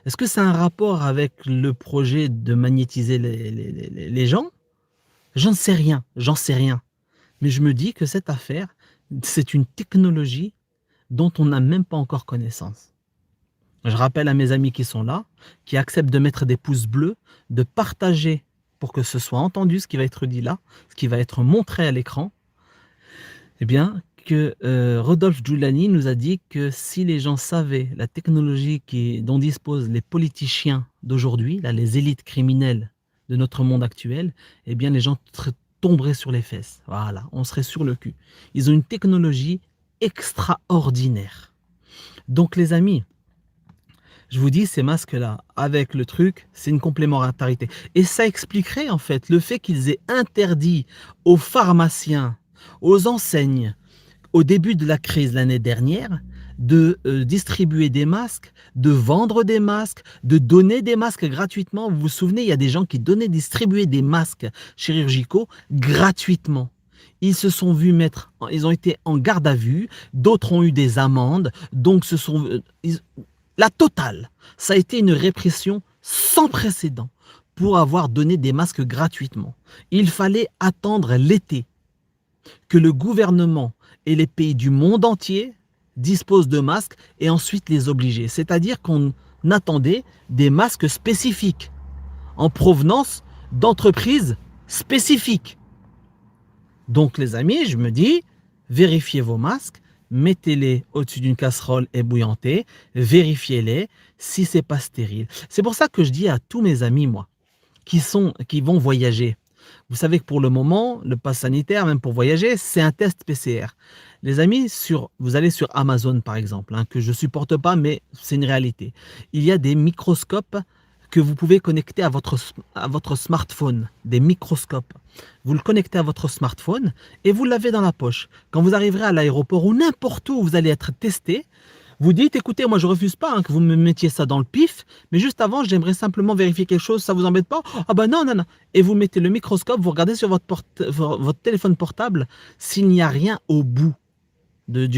Est-ce que c'est un rapport avec le projet de magnétiser les gens? J'en sais rien, j'en sais rien. Mais je me dis que cette affaire, c'est une technologie dont on n'a même pas encore connaissance. Je rappelle à mes amis qui sont là, qui acceptent de mettre des pouces bleus, de partager pour que ce soit entendu ce qui va être dit là, ce qui va être montré à l'écran, eh bien, que Rodolphe Giuliani nous a dit que si les gens savaient la technologie dont disposent les politiciens d'aujourd'hui, là, les élites criminelles de notre monde actuel, eh bien, les gens tomberaient sur les fesses. Voilà, on serait sur le cul. Ils ont une technologie extraordinaire. Donc, les amis, je vous dis, ces masques-là, avec le truc, c'est une complémentarité. Et ça expliquerait, en fait, le fait qu'ils aient interdit aux pharmaciens, aux enseignes, au début de la crise l'année dernière, de distribuer des masques, de vendre des masques, de donner des masques gratuitement. Vous vous souvenez, il y a des gens qui distribuaient des masques chirurgicaux gratuitement. Ils se sont vus ils ont été en garde à vue, d'autres ont eu des amendes, donc la totale. Ça a été une répression sans précédent pour avoir donné des masques gratuitement. Il fallait attendre l'été que le gouvernement et les pays du monde entier disposent de masques et ensuite les obliger. C'est-à-dire qu'on attendait des masques spécifiques en provenance d'entreprises spécifiques. Donc les amis, je me dis, vérifiez vos masques, mettez-les au-dessus d'une casserole ébouillantée, vérifiez-les si c'est pas stérile. C'est pour ça que je dis à tous mes amis, moi, qui vont voyager. Vous savez que pour le moment, le pass sanitaire, même pour voyager, c'est un test PCR. Les amis, vous allez sur Amazon par exemple, hein, que je ne supporte pas, mais c'est une réalité. Il y a des microscopes que vous pouvez connecter à votre smartphone, des microscopes. Vous le connectez à votre smartphone et vous l'avez dans la poche. Quand vous arriverez à l'aéroport ou n'importe où vous allez être testé, vous dites, écoutez, moi je refuse pas que vous me mettiez ça dans le pif, mais juste avant, j'aimerais simplement vérifier quelque chose, ça vous embête pas? Ah ben non, non, non. Et vous mettez le microscope, vous regardez sur votre téléphone portable s'il n'y a rien au bout de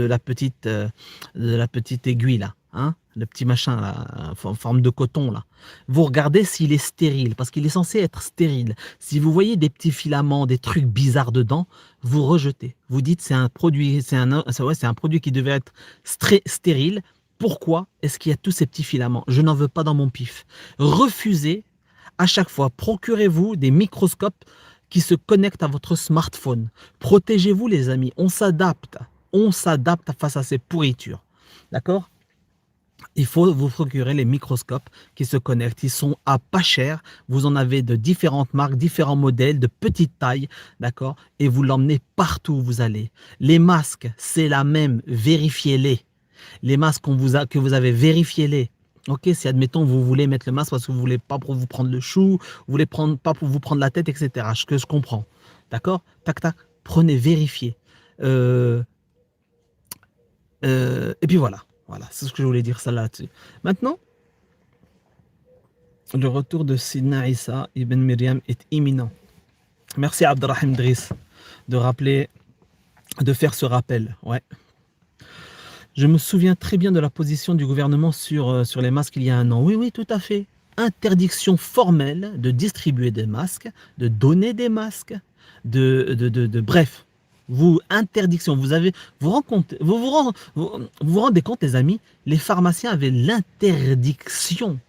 la petite aiguille là, hein, le petit machin là, en forme de coton là. Vous regardez s'il est stérile, parce qu'il est censé être stérile. Si vous voyez des petits filaments, des trucs bizarres dedans, vous rejetez. Vous dites c'est un produit, c'est un produit qui devait être stérile. Pourquoi est-ce qu'il y a tous ces petits filaments? Je n'en veux pas dans mon pif. Refusez à chaque fois. Procurez-vous des microscopes qui se connectent à votre smartphone. Protégez-vous les amis, on s'adapte face à ces pourritures. D'accord? Il faut vous procurer les microscopes qui se connectent. Ils sont à pas cher. Vous en avez de différentes marques, différents modèles, de petite taille. D'accord? Et vous l'emmenez partout où vous allez. Les masques, c'est la même. Vérifiez-les. Les masques que vous avez, vérifiez-les. Ok, si admettons vous voulez mettre le masque parce que vous voulez pas pour vous prendre le chou, vous voulez pas pour vous prendre la tête, etc. Ce que je comprends. D'accord? Tac, tac. Prenez, vérifiez. Et puis voilà. Voilà, c'est ce que je voulais dire ça là-dessus. Maintenant, le retour de Sidna Issa ibn Myriam est imminent. Merci Abdelrahim Driss de faire ce rappel. Ouais. Je me souviens très bien de la position du gouvernement sur les masques il y a un an. Oui, oui, tout à fait. Interdiction formelle de distribuer des masques, de donner des masques, bref. Interdiction. Vous rendez compte, les amis, les pharmaciens avaient l'interdiction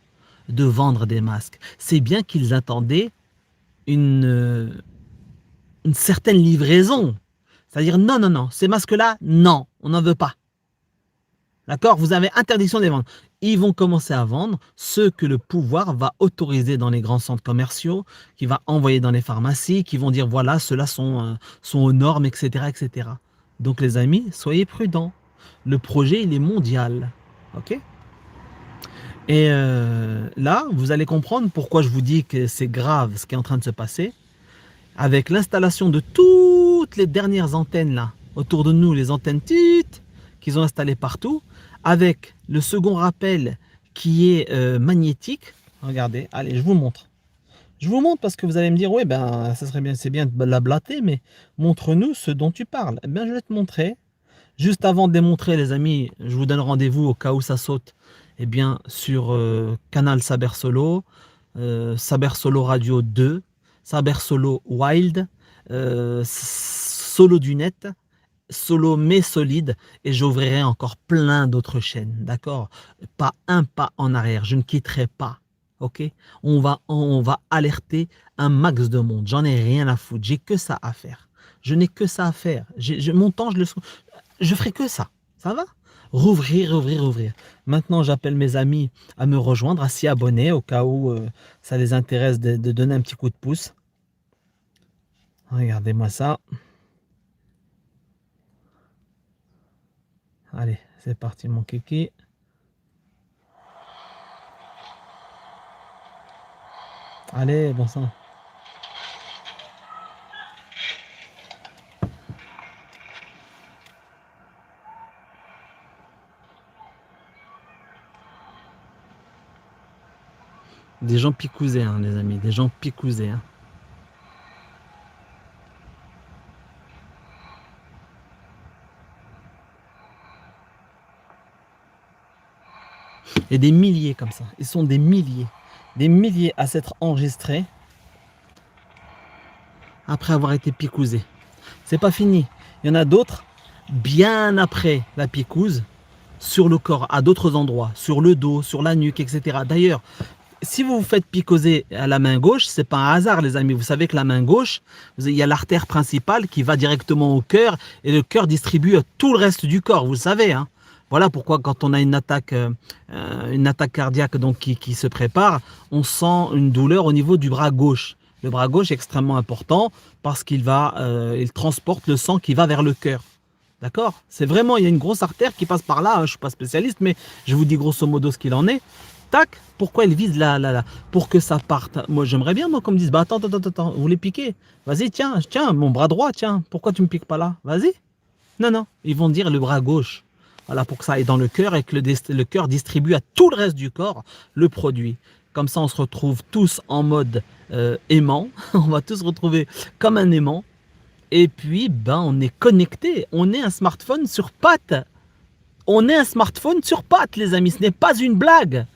de vendre des masques. C'est bien qu'ils attendaient une certaine livraison. C'est-à-dire, non, non, non, ces masques-là, non, on n'en veut pas. D'accord? Vous avez interdiction de les vendre. Ils vont commencer à vendre ceux que le pouvoir va autoriser dans les grands centres commerciaux, qui va envoyer dans les pharmacies, qui vont dire voilà, ceux-là sont aux normes, etc., etc. Donc les amis, soyez prudents. Le projet, il est mondial. Ok? Et là, vous allez comprendre pourquoi je vous dis que c'est grave ce qui est en train de se passer. Avec l'installation de toutes les dernières antennes là, autour de nous, les antennes petites qu'ils ont installées partout, avec le second rappel qui est magnétique. Regardez, allez, je vous montre. Je vous montre parce que vous allez me dire, oui, ben, ça serait bien, c'est bien de la blater, mais montre-nous ce dont tu parles. Eh bien, je vais te montrer. Juste avant de démontrer, les amis, je vous donne rendez-vous au cas où ça saute, eh bien, sur canal Saber Solo, Saber Solo Radio 2, Saber Solo Wild, Solo du net, solo mais solide, et j'ouvrirai encore plein d'autres chaînes, d'accord? Pas un pas en arrière, je ne quitterai pas, ok? On va alerter un max de monde, j'en ai rien à foutre, j'ai que ça à faire. Je n'ai que ça à faire. Mon temps, je ferai que ça. Ça va? Rouvrir, rouvrir, rouvrir. Maintenant, j'appelle mes amis à me rejoindre, à s'y abonner au cas où ça les intéresse de donner un petit coup de pouce. Regardez-moi ça. Allez, c'est parti mon kiki. Allez, bon sang. Des gens picousés, hein, les amis, des gens picousés. Hein. Et des milliers comme ça. Ils sont des milliers. des milliers à s'être enregistrés après avoir été picousés. C'est pas fini. Il y en a d'autres bien après la picouse, sur le corps, à d'autres endroits, sur le dos, sur la nuque, etc. D'ailleurs, si vous vous faites picoser à la main gauche, c'est pas un hasard, les amis. Vous savez que la main gauche, il y a l'artère principale qui va directement au cœur et le cœur distribue à tout le reste du corps. Vous le savez, hein. Voilà pourquoi quand on a une attaque cardiaque donc qui se prépare, on sent une douleur au niveau du bras gauche. Le bras gauche est extrêmement important parce il transporte le sang qui va vers le cœur. D'accord? C'est vraiment, il y a une grosse artère qui passe par là. Je ne suis pas spécialiste, mais je vous dis grosso modo ce qu'il en est. Tac, pourquoi elle vise là, pour que ça parte. Moi, j'aimerais bien, moi, qu'on me dise, bah attends, vous voulez piquer? Vas-y, tiens, mon bras droit, tiens, pourquoi tu me piques pas là? Vas-y. Non, ils vont dire le bras gauche. Voilà, pour que ça aille dans le cœur et que le cœur distribue à tout le reste du corps le produit. Comme ça, on se retrouve tous en mode aimant. On va tous se retrouver comme un aimant. Et puis, on est connecté. On est un smartphone sur pattes. On est un smartphone sur pattes, les amis. Ce n'est pas une blague.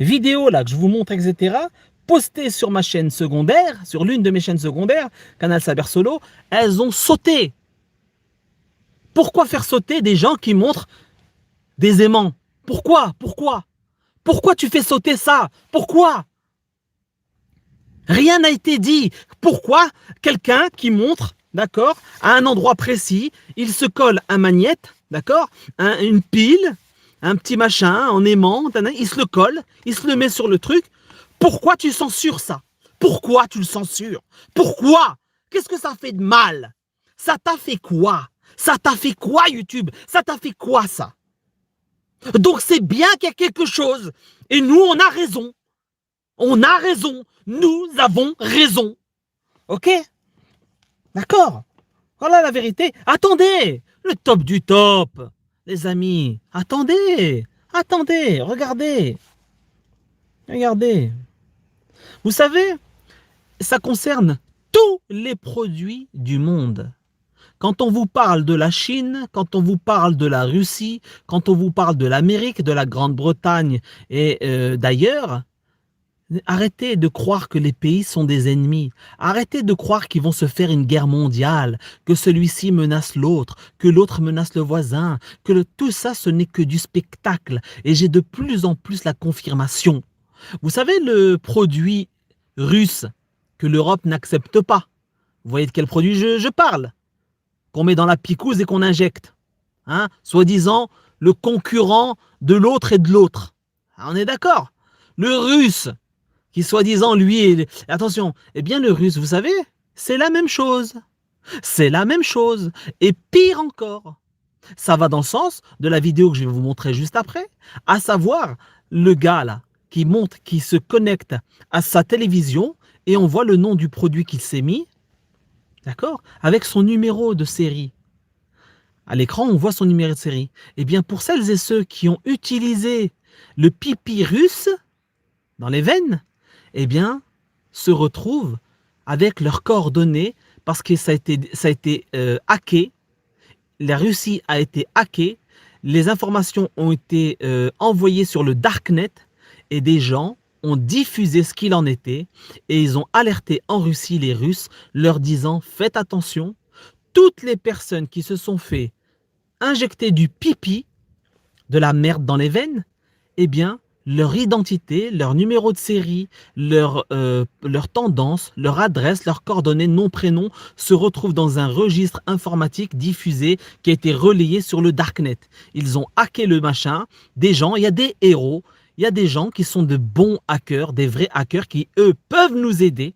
Vidéos là que je vous montre, etc. Postées sur ma chaîne secondaire, sur l'une de mes chaînes secondaires, Canal Saber Solo, elles ont sauté. Pourquoi faire sauter des gens qui montrent des aimants? Pourquoi tu fais sauter ça? Pourquoi? Rien n'a été dit. Pourquoi quelqu'un qui montre, d'accord, à un endroit précis, il se colle un magnète, d'accord, une pile, un petit machin en aimant, il se le colle, il se le met sur le truc. Pourquoi tu censures ça? Pourquoi tu le censures? Pourquoi? Qu'est-ce que ça fait de mal? Ça t'a fait quoi? Ça t'a fait quoi, YouTube? Ça t'a fait quoi, ça? Donc c'est bien qu'il y a quelque chose. Et nous, on a raison. On a raison. Nous avons raison. Ok? D'accord? Voilà la vérité. Attendez! Le top du top. Les amis, attendez. Regardez. Vous savez, ça concerne tous les produits du monde. Quand on vous parle de la Chine, quand on vous parle de la Russie, quand on vous parle de l'Amérique, de la Grande-Bretagne et d'ailleurs, arrêtez de croire que les pays sont des ennemis. Arrêtez de croire qu'ils vont se faire une guerre mondiale, que celui-ci menace l'autre, que l'autre menace le voisin, tout ça, ce n'est que du spectacle. Et j'ai de plus en plus la confirmation. Vous savez le produit russe que l'Europe n'accepte pas? Vous voyez de quel produit je parle? Qu'on met dans la picouse et qu'on injecte. Hein, soi-disant le concurrent de l'autre et de l'autre. On est d'accord? Le russe, qui soi-disant lui, attention, eh bien le russe, vous savez, c'est la même chose. C'est la même chose. Et pire encore. Ça va dans le sens de la vidéo que je vais vous montrer juste après, à savoir le gars là, qui se connecte à sa télévision et on voit le nom du produit qu'il s'est mis. D'accord? Avec son numéro de série. À l'écran, on voit son numéro de série. Eh bien, pour celles et ceux qui ont utilisé le pipi russe dans les veines, eh bien, se retrouvent avec leurs coordonnées parce que ça a été hacké. La Russie a été hackée. Les informations ont été envoyées sur le Darknet et des gens ont diffusé ce qu'il en était et ils ont alerté en Russie les Russes leur disant faites attention, toutes les personnes qui se sont fait injecter du pipi, de la merde dans les veines, eh bien leur identité, leur numéro de série, leur tendance, leur adresse, leurs coordonnées, nom, prénom se retrouvent dans un registre informatique diffusé qui a été relayé sur le Darknet. Ils ont hacké le machin, des gens, il y a des héros, il y a des gens qui sont de bons hackers, des vrais hackers qui, eux, peuvent nous aider.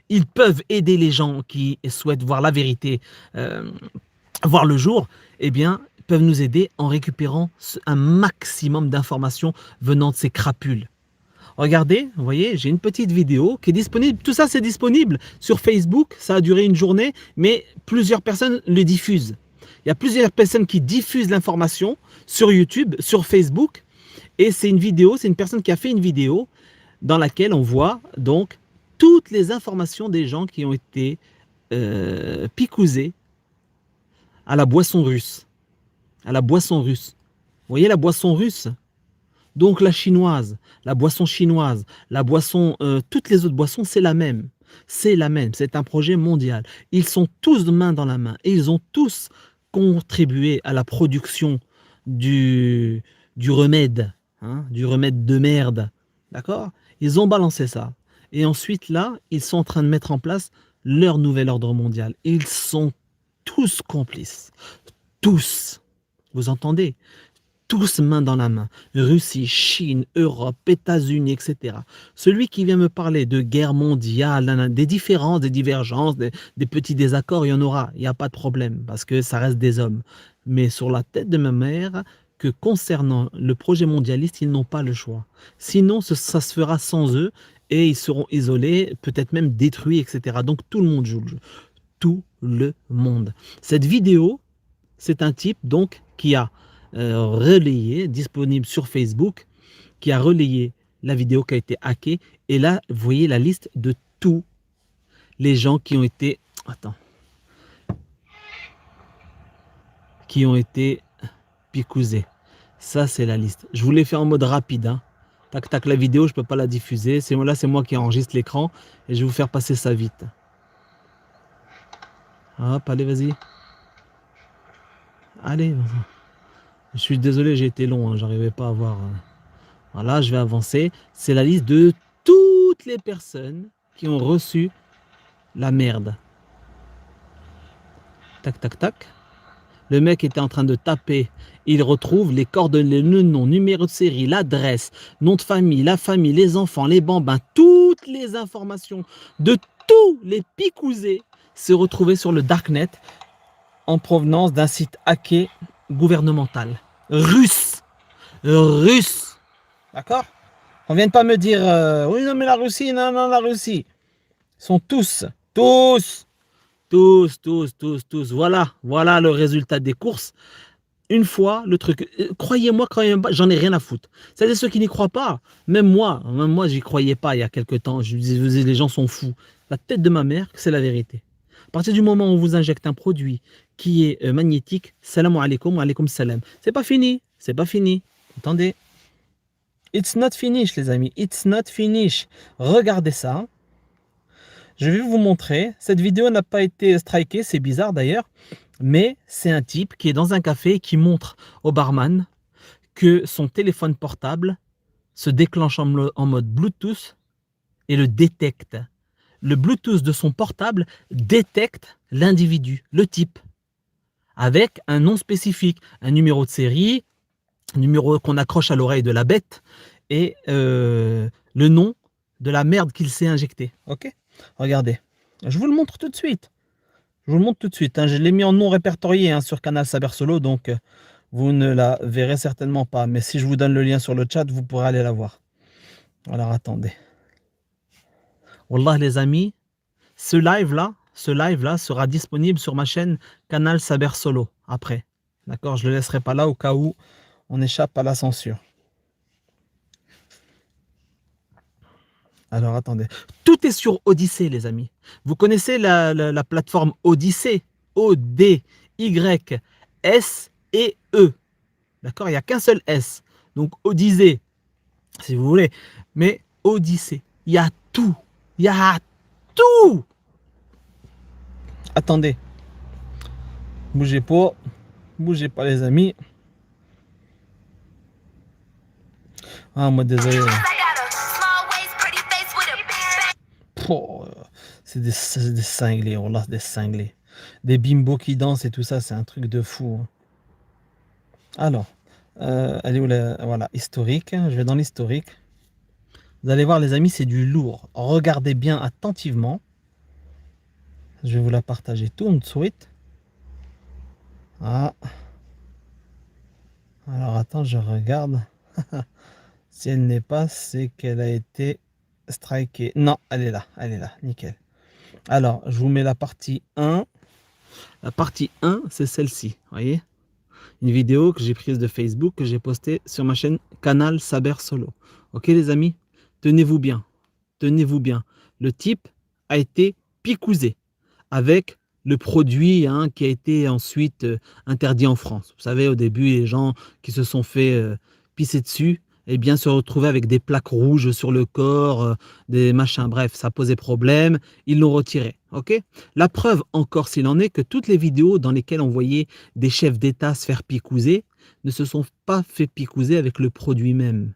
Ils peuvent aider les gens qui souhaitent voir la vérité, voir le jour, eh bien, peuvent nous aider en récupérant un maximum d'informations venant de ces crapules. Regardez, vous voyez, j'ai une petite vidéo qui est disponible. Tout ça, c'est disponible sur Facebook. Ça a duré une journée, mais plusieurs personnes le diffusent. Il y a plusieurs personnes qui diffusent l'information sur YouTube, sur Facebook. Et c'est une vidéo, c'est une personne qui a fait une vidéo dans laquelle on voit donc toutes les informations des gens qui ont été picousés à la boisson russe. À la boisson russe. Vous voyez la boisson russe? Donc la chinoise, la boisson chinoise, la boisson, toutes les autres boissons, c'est la même. C'est la même, c'est un projet mondial. Ils sont tous main dans la main et ils ont tous contribué à la production du, du remède, hein, du remède de merde. D'accord? Ils ont balancé ça. Et ensuite, là, ils sont en train de mettre en place leur nouvel ordre mondial. Ils sont tous complices. Tous. Vous entendez? Tous main dans la main. Russie, Chine, Europe, États-Unis, etc. Celui qui vient me parler de guerre mondiale, des différences, des divergences, des petits désaccords, il y en aura. Il n'y a pas de problème parce que ça reste des hommes. Mais sur la tête de ma mère, que concernant le projet mondialiste, ils n'ont pas le choix. Sinon, ça se fera sans eux et ils seront isolés, peut-être même détruits, etc. Donc tout le monde joue le jeu. Tout le monde. Cette vidéo, c'est un type donc qui a relayé, disponible sur Facebook, qui a relayé la vidéo qui a été hackée. Et là, vous voyez la liste de tous les gens qui ont été, attends, qui ont été picousés. Ça, c'est la liste. Je vous l'ai fait en mode rapide. Hein. Tac, tac, la vidéo, je ne peux pas la diffuser. Là, c'est moi qui enregistre l'écran et je vais vous faire passer ça vite. Hop, allez, vas-y. Allez. Je suis désolé, j'ai été long. Hein, j'arrivais pas à voir. Voilà, je vais avancer. C'est la liste de toutes les personnes qui ont reçu la merde. Tac, tac, tac. Le mec était en train de taper. Il retrouve les coordonnées, le nom, numéro de série, l'adresse, nom de famille, la famille, les enfants, les bambins, toutes les informations de tous les picousés se retrouvaient sur le darknet en provenance d'un site hacké gouvernemental. Russe. Russe. D'accord? On ne vient pas me dire oui, non, mais la Russie, non, non, la Russie. Ils sont tous. Voilà le résultat des courses. Une fois, le truc, croyez-moi, j'en ai rien à foutre. C'est-à-dire ceux qui n'y croient pas. Même moi, j'y croyais pas il y a quelques temps. Je disais, les gens sont fous. La tête de ma mère, c'est la vérité. À partir du moment où on vous injecte un produit qui est magnétique, salam alaikum, alaikum salam. C'est pas fini, c'est pas fini. Attendez. It's not finished, les amis. It's not finished. Regardez ça. Je vais vous montrer. Cette vidéo n'a pas été strikée, c'est bizarre d'ailleurs. Mais c'est un type qui est dans un café et qui montre au barman que son téléphone portable se déclenche en mode Bluetooth et le détecte. Le Bluetooth de son portable détecte l'individu, le type, avec un nom spécifique, un numéro de série, un numéro qu'on accroche à l'oreille de la bête et le nom de la merde qu'il s'est injecté. Ok ? Regardez, je vous le montre tout de suite. Je vous le montre tout de suite. Hein. Je l'ai mis en non répertorié sur Canal Saber Solo, donc vous ne la verrez certainement pas. Mais si je vous donne le lien sur le chat, vous pourrez aller la voir. Alors attendez. Wallah les amis, ce live-là sera disponible sur ma chaîne Canal Saber Solo après. D'accord, je ne le laisserai pas là au cas où on échappe à la censure. Alors attendez, tout est sur Odyssée les amis. Vous connaissez la plateforme Odyssée, O-D-Y-S-E-E. D'accord, il n'y a qu'un seul S. Donc Odyssée, si vous voulez. Mais Odyssée, il y a tout. Il y a tout. Attendez. Bougez pas les amis. Ah moi désolé. Oh, c'est des cinglés, on lance des cinglés. Des bimbos qui dansent et tout ça, c'est un truc de fou. Hein. Alors, elle est où voilà, historique. Je vais dans l'historique. Vous allez voir les amis, c'est du lourd. Regardez bien attentivement. Je vais vous la partager tout de suite. Ah. Alors attends, je regarde. Si elle n'est pas, c'est qu'elle a été strikée. Non, elle est là, nickel. Alors, je vous mets la partie 1. La partie 1, c'est celle-ci, voyez. Une vidéo que j'ai prise de Facebook, que j'ai postée sur ma chaîne Canal Saber Solo. Ok les amis, tenez-vous bien. Tenez-vous bien. Le type a été picousé avec le produit qui a été ensuite interdit en France. Vous savez, au début, les gens qui se sont fait pisser dessus, eh bien, se retrouvaient avec des plaques rouges sur le corps, des machins, bref, ça posait problème, ils l'ont retiré, ok? La preuve, encore s'il en est, que toutes les vidéos dans lesquelles on voyait des chefs d'État se faire picouser ne se sont pas fait picouser avec le produit même.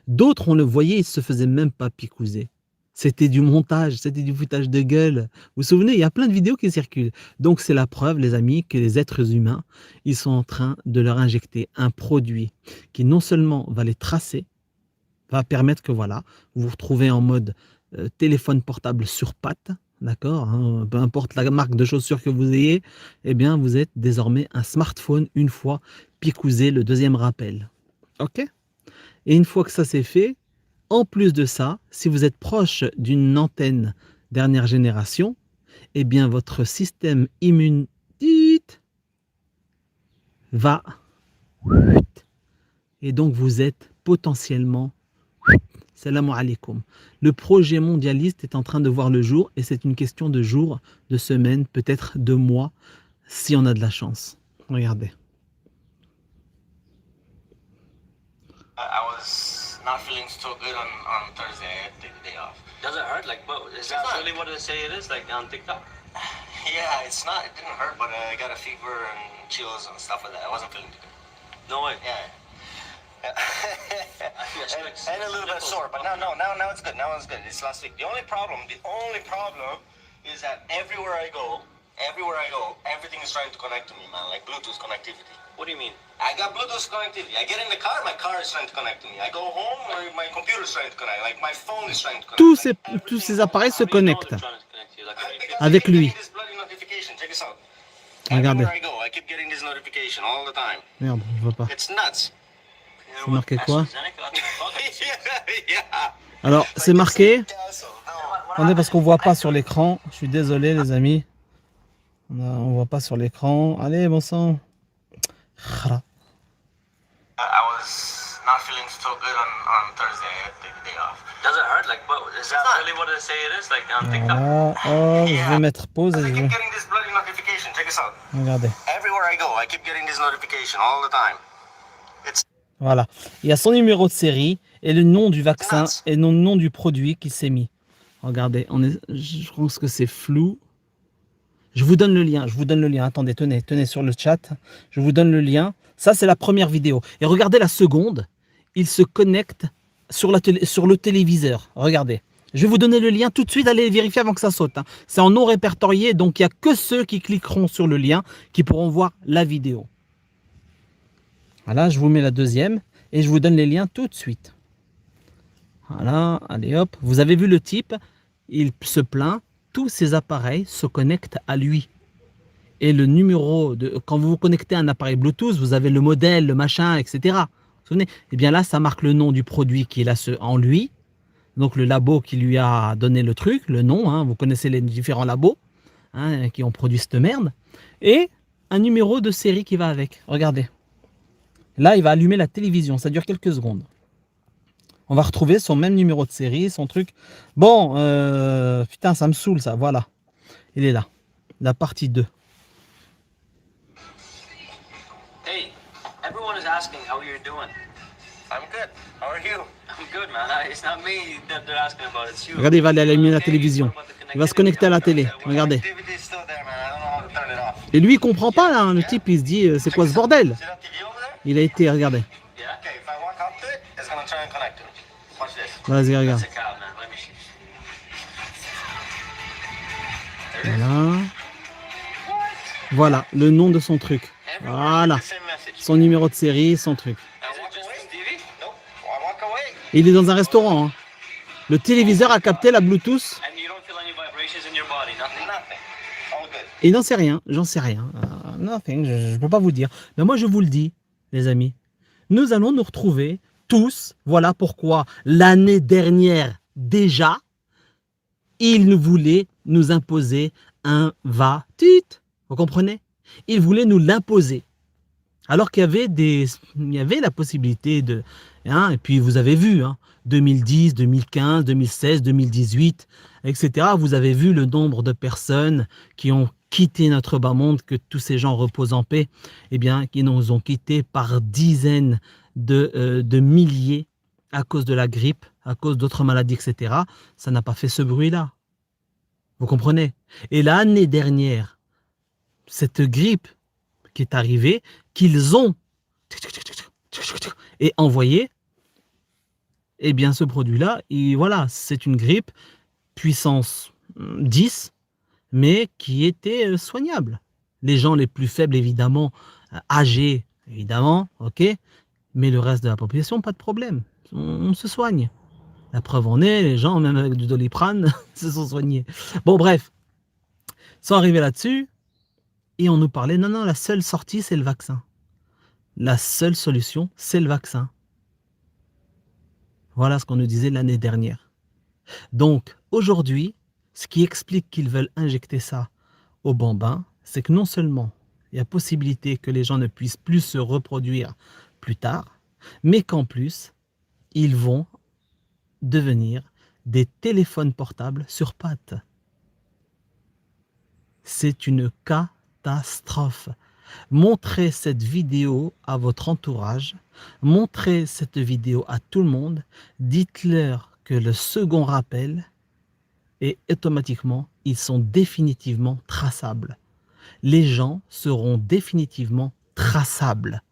D'autres, on le voyait, ils se faisaient même pas picouser. C'était du montage, c'était du foutage de gueule. Vous vous souvenez, il y a plein de vidéos qui circulent. Donc c'est la preuve, les amis, que les êtres humains, ils sont en train de leur injecter un produit qui non seulement va les tracer, va permettre que voilà, vous vous retrouvez en mode téléphone portable sur pattes, d'accord, hein, peu importe la marque de chaussures que vous ayez, eh bien vous êtes désormais un smartphone une fois picousé le deuxième rappel. Ok? Et une fois que ça c'est fait, en plus de ça, si vous êtes proche d'une antenne dernière génération, eh bien votre système immunitaire va et donc vous êtes potentiellement salam alaikum. Le projet mondialiste est en train de voir le jour et c'est une question de jours, de semaines, peut-être de mois, si on a de la chance. Regardez. I was not feeling so good on Thursday. I had to take the day off. Does it hurt? Like, what is that really what they say it is? Like on TikTok? Yeah, it's not. It didn't hurt, but I got a fever and chills and stuff like that. I wasn't feeling too good. No way. Yeah. and a little bit sore, but now it's good. Now it's good. It's last week. The only problem is that everywhere I go, everything is trying to connect to me, man. Like Bluetooth connectivity. What do you mean? I got Bluetooth connectivity. I get in the car, my car is trying to connect to me. I go home, my computer is trying to connect. Like my phone is trying to connect. Tous ces appareils se connectent Trying to connect you, like, avec lui. This bloody notification. Check this out. Regardez. Everywhere I go, I keep getting this notification all the time. Merde, je vois pas. It's nuts. C'est marqué quoi? AstraZeneca, what the fuck? Yeah. Alors, c'est marqué. Castle. No. Attendez, parce qu'on voit pas sur l'écran. Je suis désolé, les amis. On voit pas sur l'écran. Allez, bon sang. Khara. I was not feeling so good on Thursday. I had to take the day off. Does it hurt? Like, what is that really what they say it is? Like on TikTok? Voilà. Oh, je vais mettre pause et I je keep vais... getting this bloody notification. Check this out. Regardez. Everywhere I go, I keep getting this notification all the time. It's Voilà. Il y a son numéro de série et le nom du vaccin et le nom du produit qui s'est mis. Regardez, je pense que c'est flou. Je vous donne le lien. Attendez, tenez sur le chat. Je vous donne le lien. Ça, c'est la première vidéo. Et regardez la seconde. Il se connecte sur le téléviseur. Regardez. Je vais vous donner le lien tout de suite. Allez vérifier avant que ça saute, hein. C'est en non répertorié, donc il n'y a que ceux qui cliqueront sur le lien qui pourront voir la vidéo. Voilà, je vous mets la deuxième et je vous donne les liens tout de suite. Voilà, allez hop. Vous avez vu le type, il se plaint, tous ces appareils se connectent à lui. Et le numéro, quand vous vous connectez à un appareil Bluetooth, vous avez le modèle, le machin, etc. Vous vous souvenez? Eh bien là, ça marque le nom du produit qui est en lui. Donc le labo qui lui a donné le truc, le nom, hein, vous connaissez les différents labos, hein, qui ont produit cette merde. Et un numéro de série qui va avec. Regardez. Là, il va allumer la télévision. Ça dure quelques secondes. On va retrouver son même numéro de série, son truc. Bon, putain, ça me saoule ça. Voilà. Il est là. La partie 2. Hey, everyone is asking how you're doing. I'm good. How are you? I'm good, man. It's not me that they're asking about. It's you. Regardez, il va aller allumer la télévision. Il va se connecter à la télé. Regardez. Activity is still there, man. I don't know how to turn it off. Et lui, il comprend pas, là. Le type, il se dit, c'est quoi ce bordel? See that TV over there? Il a été, regardez. Yeah? Okay, if I walk up to it, it's gonna try and connect to me. Watch this. Vas-y, regarde. It's a cow, man. Let me see. Voilà. Voilà, le nom de son truc. Voilà. The same message. Son numéro de série, son truc. Is it just this TV? Nope. I walk away. Et il est dans un restaurant, hein. Le téléviseur a capté la Bluetooth. And you don't feel any vibrations in your body, nothing? Nothing. All good. Et il n'en sait rien, j'en sais rien. Nothing, je ne peux pas vous dire. Mais moi, je vous le dis, les amis. Nous allons nous retrouver tous. Voilà pourquoi l'année dernière, déjà, il nous voulait nous imposer un va-tit. Vous comprenez? Il voulait nous l'imposer. Alors qu'il y avait la possibilité de... Hein, et puis vous avez vu, hein, 2010, 2015, 2016, 2018, etc. Vous avez vu le nombre de personnes qui ont quitté notre bas monde, que tous ces gens reposent en paix, eh bien, qui nous ont quittés par dizaines de milliers, à cause de la grippe, à cause d'autres maladies, etc., ça n'a pas fait ce bruit-là. Vous comprenez? Et l'année dernière, cette grippe qui est arrivée, qu'ils ont et envoyé, eh bien ce produit-là, voilà, c'est une grippe puissance 10, mais qui était soignable. Les gens les plus faibles, évidemment, âgés, évidemment, ok, mais le reste de la population, pas de problème. On se soigne. La preuve en est, les gens, même avec du Doliprane, se sont soignés. Bon, bref, sans arriver là-dessus, et on nous parlait, non, non, la seule sortie, c'est le vaccin. La seule solution, c'est le vaccin. Voilà ce qu'on nous disait l'année dernière. Donc, aujourd'hui, ce qui explique qu'ils veulent injecter ça aux bambins, c'est que non seulement il y a possibilité que les gens ne puissent plus se reproduire plus tard, mais qu'en plus, ils vont devenir des téléphones portables sur pattes. C'est une catastrophe. Montrez cette vidéo à votre entourage, montrez cette vidéo à tout le monde, dites-leur que le second rappel et automatiquement, ils sont définitivement traçables. Les gens seront définitivement traçables.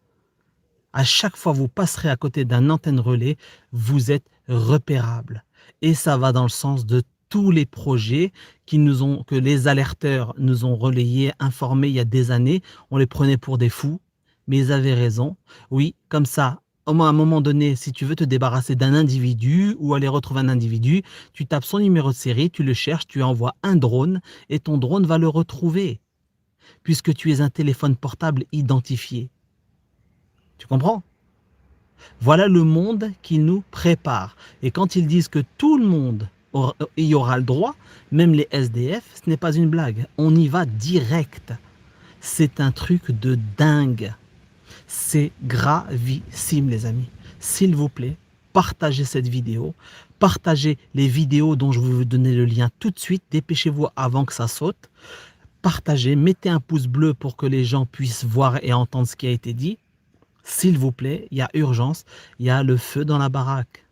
À chaque fois que vous passerez à côté d'un antenne relais, vous êtes repérable. Et ça va dans le sens de tous les projets que les alerteurs nous ont relayés, informés il y a des années. On les prenait pour des fous, mais ils avaient raison. Oui, comme ça, à un moment donné, si tu veux te débarrasser d'un individu ou aller retrouver un individu, tu tapes son numéro de série, tu le cherches, tu envoies un drone et ton drone va le retrouver, puisque tu es un téléphone portable identifié. Tu comprends? Voilà le monde qu'ils nous préparent. Et quand ils disent que tout le monde y aura le droit, même les SDF, ce n'est pas une blague. On y va direct. C'est un truc de dingue. C'est gravissime, les amis. S'il vous plaît, partagez cette vidéo. Partagez les vidéos dont je vais vous donner le lien tout de suite. Dépêchez-vous avant que ça saute. Partagez, mettez un pouce bleu pour que les gens puissent voir et entendre ce qui a été dit. S'il vous plaît, il y a urgence, il y a le feu dans la baraque.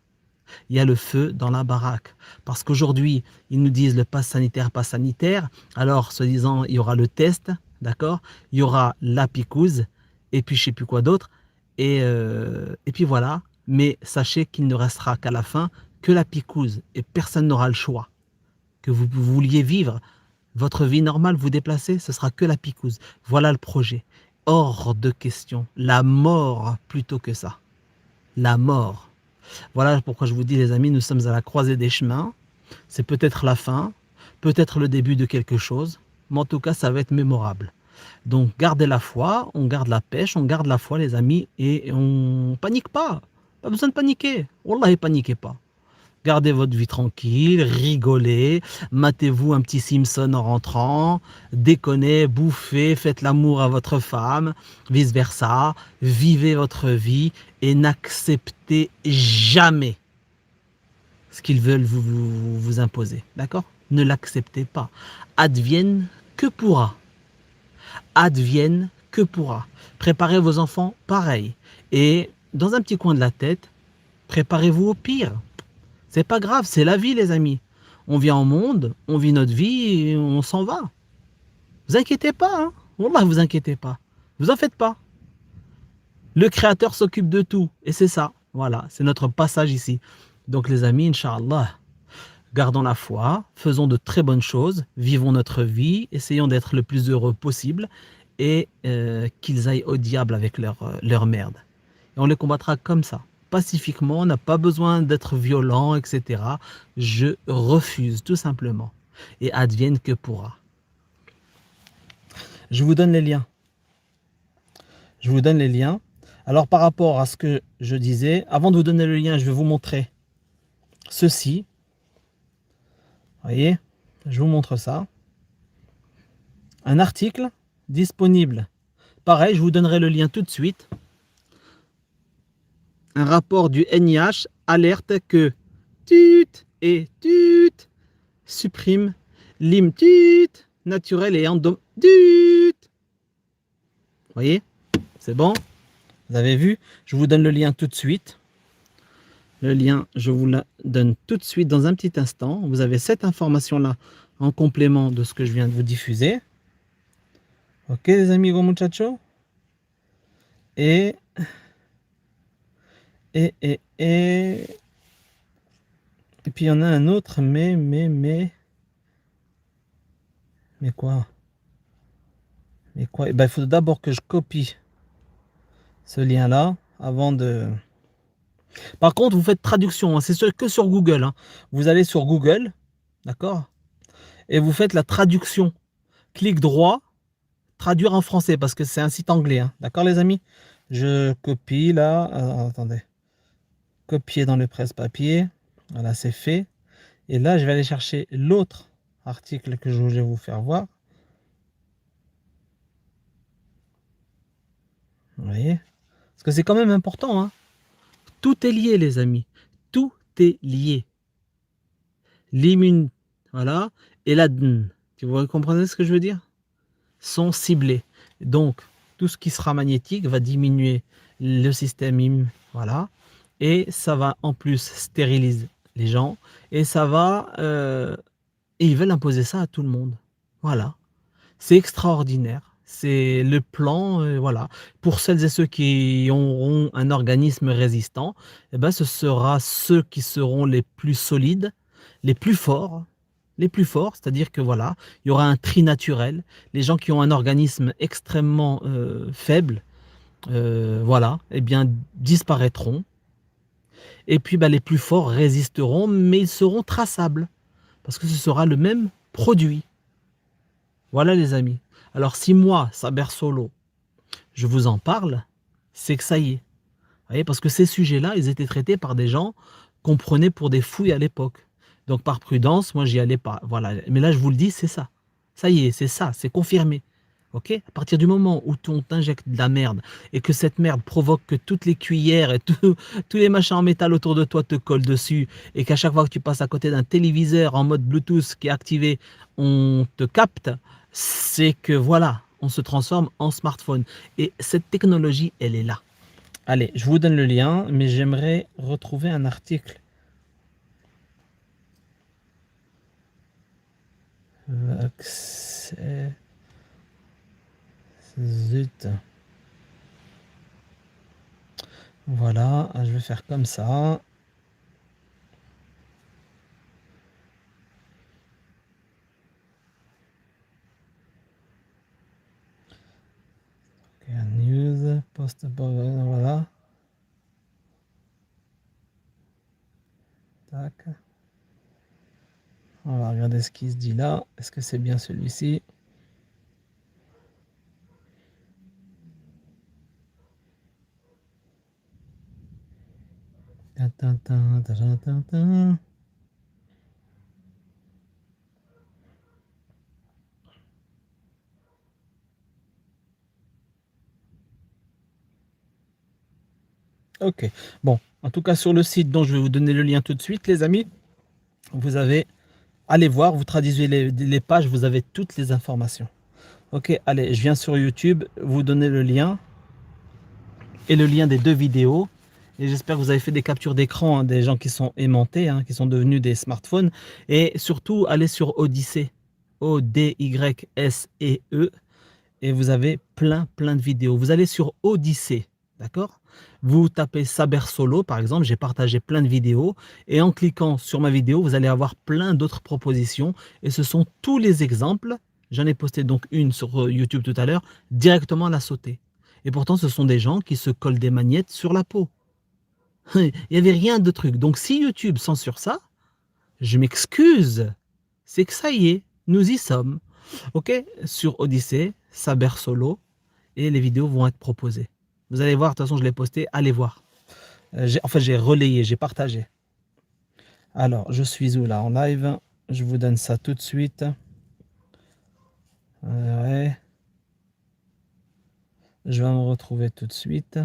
Il y a le feu dans la baraque. Parce qu'aujourd'hui, ils nous disent le pass sanitaire, pas sanitaire. Alors, soi-disant, il y aura le test, d'accord? Il y aura la picouse, et puis je ne sais plus quoi d'autre. Et puis voilà. Mais sachez qu'il ne restera qu'à la fin que la picouse. Et personne n'aura le choix. Que vous vouliez vivre votre vie normale, vous déplacer, ce sera que la picouse. Voilà le projet. Hors de question. La mort plutôt que ça. La mort. Voilà pourquoi je vous dis, les amis, nous sommes à la croisée des chemins. C'est peut-être la fin, peut-être le début de quelque chose, mais en tout cas, ça va être mémorable. Donc, gardez la foi, on garde la pêche, on garde la foi, les amis, et on panique pas. Pas besoin de paniquer. Wallah, paniquez pas. Gardez votre vie tranquille, rigolez, matez-vous un petit Simpson en rentrant, déconnez, bouffez, faites l'amour à votre femme, vice-versa, vivez votre vie et n'acceptez jamais ce qu'ils veulent vous imposer. D'accord? Ne l'acceptez pas. Advienne que pourra. Advienne que pourra. Préparez vos enfants pareil. Et dans un petit coin de la tête, préparez-vous au pire. C'est pas grave, c'est la vie, les amis. On vient au monde, on vit notre vie et on s'en va. Vous inquiétez pas, hein. Wallah, vous inquiétez pas. Vous en faites pas. Le Créateur s'occupe de tout. Et c'est ça. Voilà, c'est notre passage ici. Donc les amis, Inch'Allah, gardons la foi, faisons de très bonnes choses, vivons notre vie, essayons d'être le plus heureux possible et qu'ils aillent au diable avec leur merde. Et on les combattra comme ça. Pacifiquement, on n'a pas besoin d'être violent, etc. Je refuse, tout simplement. Et advienne que pourra. Je vous donne les liens. Je vous donne les liens. Alors, par rapport à ce que je disais, avant de vous donner le lien, je vais vous montrer ceci. Vous voyez, je vous montre ça. Un article disponible. Pareil, je vous donnerai le lien tout de suite. Un rapport du NIH alerte que tut et tut supprime l'hymne tut naturel et endom tut. Vous voyez, c'est bon. Vous avez vu, je vous donne le lien tout de suite. Le lien, je vous la donne tout de suite dans un petit instant. Vous avez cette information-là en complément de ce que je viens de vous diffuser. Ok, les amigos muchachos. Et, et, et, et, et puis il y en a un autre, mais quoi? Mais quoi? Eh ben, il faut d'abord que je copie ce lien-là avant de... Par contre, vous faites traduction, hein, c'est que sur Google. Hein. Vous allez sur Google, d'accord? Et vous faites la traduction. Clic droit, traduire en français, parce que c'est un site anglais. Hein. D'accord, les amis? Je copie là. Attendez. Copier dans le presse-papier. Voilà, c'est fait. Et là, je vais aller chercher l'autre article que je vais vous faire voir. Vous voyez? Parce que c'est quand même important. Hein. Tout est lié, les amis. Tout est lié. L'immune, voilà, et l'adn. Vous comprenez ce que je veux dire? Sont ciblés. Donc, tout ce qui sera magnétique va diminuer le système immun, voilà. Et ça va en plus stériliser les gens. Et ça va... et ils veulent imposer ça à tout le monde. Voilà. C'est extraordinaire. C'est le plan, voilà. Pour celles et ceux qui auront un organisme résistant, eh ben, ce sera ceux qui seront les plus solides, les plus forts, c'est-à-dire que voilà, il y aura un tri naturel. Les gens qui ont un organisme extrêmement faible, voilà, eh bien, disparaîtront. Et puis, bah, les plus forts résisteront, mais ils seront traçables, parce que ce sera le même produit. Voilà les amis. Alors si moi, Saber Solo, je vous en parle, c'est que ça y est. Vous voyez, parce que ces sujets-là, ils étaient traités par des gens qu'on prenait pour des fouilles à l'époque. Donc par prudence, moi j'y allais pas. Voilà. Mais là, je vous le dis, c'est ça. Ça y est, c'est ça, c'est confirmé. Ok? À partir du moment où on t'injecte de la merde et que cette merde provoque que toutes les cuillères et tous les machins en métal autour de toi te collent dessus et qu'à chaque fois que tu passes à côté d'un téléviseur en mode Bluetooth qui est activé, on te capte, c'est que voilà, on se transforme en smartphone. Et cette technologie, elle est là. Allez, je vous donne le lien, mais j'aimerais retrouver un article. Accès. Zut. Voilà, je vais faire comme ça. Okay, news, post, voilà. Tac. On va regarder ce qui se dit là. Est-ce que c'est bien celui-ci? Ok, bon, en tout cas sur le site dont je vais vous donner le lien tout de suite, les amis, vous avez, allez voir, vous traduisez les pages, vous avez toutes les informations. Ok, allez, je viens sur YouTube, vous donnez le lien et le lien des deux vidéos. Et j'espère que vous avez fait des captures d'écran, hein, des gens qui sont aimantés, hein, qui sont devenus des smartphones. Et surtout, allez sur Odyssée, O-D-Y-S-E-E, et vous avez plein de vidéos. Vous allez sur Odyssée, d'accord? Vous tapez Saber Solo, par exemple, j'ai partagé plein de vidéos, et en cliquant sur ma vidéo, vous allez avoir plein d'autres propositions, et ce sont tous les exemples. J'en ai posté donc une sur YouTube tout à l'heure, directement à la sautée. Et pourtant, ce sont des gens qui se collent des magnettes sur la peau. Il n'y avait rien de truc. Donc si YouTube censure ça, je m'excuse. C'est que ça y est, nous y sommes. Ok? Sur Odyssée, Saber Solo, et les vidéos vont être proposées. Vous allez voir, de toute façon je l'ai posté, allez voir. J'ai relayé, j'ai partagé. Alors, je suis où là en live? Je vous donne ça tout de suite. Ouais. Je vais me retrouver tout de suite.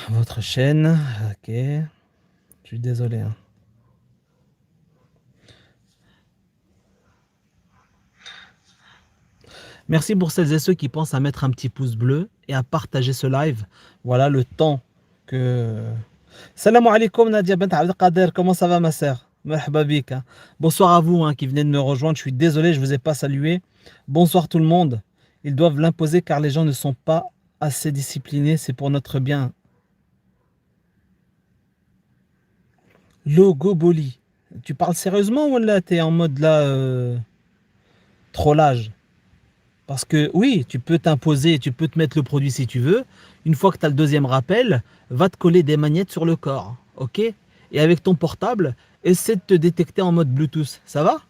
Votre chaîne, ok. Je suis désolé. Hein. Merci pour celles et ceux qui pensent à mettre un petit pouce bleu et à partager ce live. Voilà le temps Salam alaikum Nadia Bent Abdelkader, comment ça va ma sœur? Merhaba bik, hein. Bonsoir à vous qui venez de me rejoindre, je suis désolé, je ne vous ai pas salué. Bonsoir tout le monde. Ils doivent l'imposer car les gens ne sont pas assez disciplinés, c'est pour notre bien. Logoboli. Tu parles sérieusement ou là t'es en mode là trollage? Parce que oui, tu peux t'imposer, tu peux te mettre le produit si tu veux. Une fois que tu as le deuxième rappel, va te coller des magnettes sur le corps, ok? Et avec ton portable, essaie de te détecter en mode Bluetooth, ça va?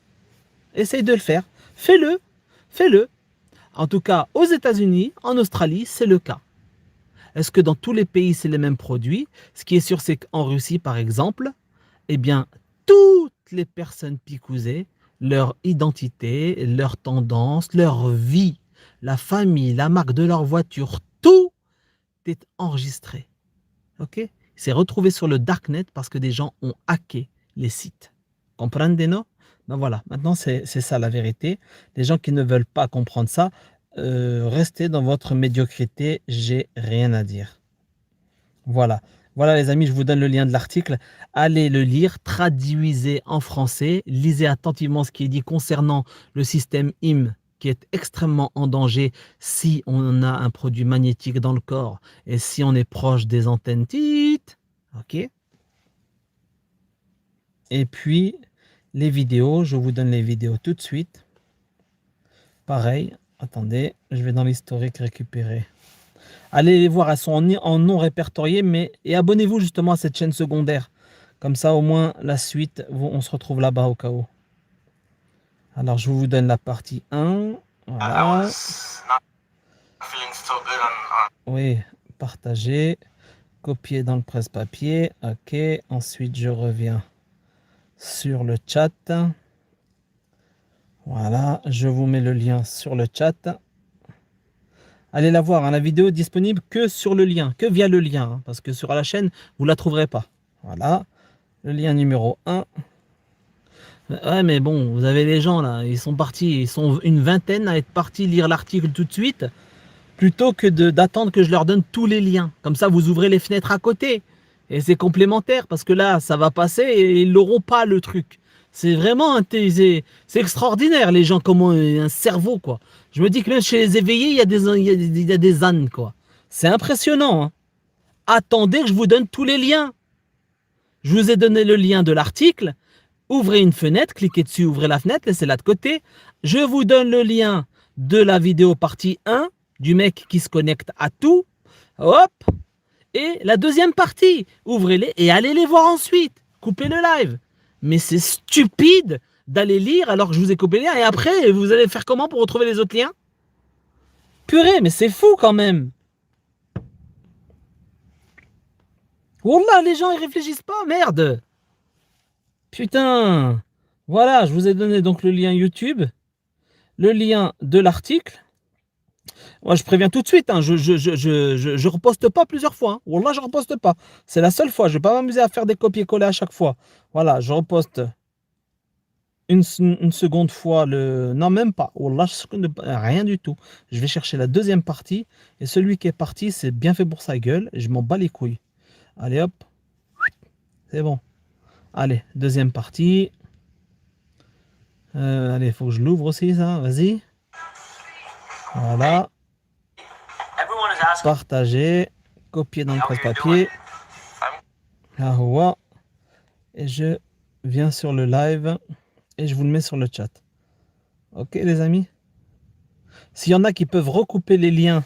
Essaye de le faire. Fais-le, fais-le. En tout cas, aux États-Unis, en Australie, c'est le cas. Est-ce que dans tous les pays, c'est les mêmes produits? Ce qui est sûr, c'est qu'en Russie, par exemple, eh bien, toutes les personnes picousées, leur identité, leur tendance, leur vie, la famille, la marque de leur voiture, tout est enregistré. Ok? C'est retrouvé sur le darknet parce que des gens ont hacké les sites. Comprendez-no? Ben voilà, maintenant c'est ça la vérité. Les gens qui ne veulent pas comprendre ça, restez dans votre médiocrité, j'ai rien à dire. Voilà. Voilà les amis, je vous donne le lien de l'article. Allez le lire, traduisez en français, lisez attentivement ce qui est dit concernant le système IM qui est extrêmement en danger si on a un produit magnétique dans le corps et si on est proche des antennes petites. Ok. Et puis les vidéos, je vous donne les vidéos tout de suite. Pareil, attendez, je vais dans l'historique récupérer. Allez les voir, elles sont en non répertorié, mais et abonnez-vous justement à cette chaîne secondaire. Comme ça, au moins, la suite, on se retrouve là-bas au cas où. Alors, je vous donne la partie 1. Voilà. Oui, partager. Copier dans le presse-papier. OK. Ensuite, je reviens sur le chat. Voilà, je vous mets le lien sur le chat. Allez la voir, hein, la vidéo est disponible que sur le lien, que via le lien, hein, parce que sur la chaîne, vous ne la trouverez pas. Voilà, le lien numéro 1. Ouais, mais bon, vous avez les gens là, ils sont partis, ils sont une vingtaine à être partis lire l'article tout de suite, plutôt que d'attendre que je leur donne tous les liens. Comme ça, vous ouvrez les fenêtres à côté. Et c'est complémentaire, parce que là, ça va passer et ils n'auront pas le truc. C'est vraiment, c'est extraordinaire, les gens, comment un cerveau, quoi. Je me dis que même chez les éveillés, il y a des ânes, quoi. C'est impressionnant, hein. Attendez que je vous donne tous les liens. Je vous ai donné le lien de l'article. Ouvrez une fenêtre, cliquez dessus, ouvrez la fenêtre, laissez-la de côté. Je vous donne le lien de la vidéo partie 1, du mec qui se connecte à tout. Hop. Et la deuxième partie, ouvrez-les et allez les voir ensuite. Coupez le live. Mais c'est stupide d'aller lire alors que je vous ai coupé les liens. Et après, vous allez faire comment pour retrouver les autres liens? Purée, mais c'est fou quand même. Wallah, les gens, ils réfléchissent pas, merde. Putain. Voilà, je vous ai donné donc le lien YouTube, le lien de l'article. Moi, je préviens tout de suite, hein, je reposte pas plusieurs fois. Hein. Wallah, je reposte pas. C'est la seule fois. Je vais pas m'amuser à faire des copier-coller à chaque fois. Voilà, je reposte une seconde fois le... Non, même pas. Wallah, rien du tout. Je vais chercher la deuxième partie. Et celui qui est parti, c'est bien fait pour sa gueule. Et je m'en bats les couilles. Allez, hop. C'est bon. Allez, deuxième partie. Allez, il faut que je l'ouvre aussi, ça. Vas-y. Voilà. Partager. Copier dans le presse-papier. Ah, et je viens sur le live. Et je vous le mets sur le chat. Ok, les amis? S'il y en a qui peuvent recouper les liens,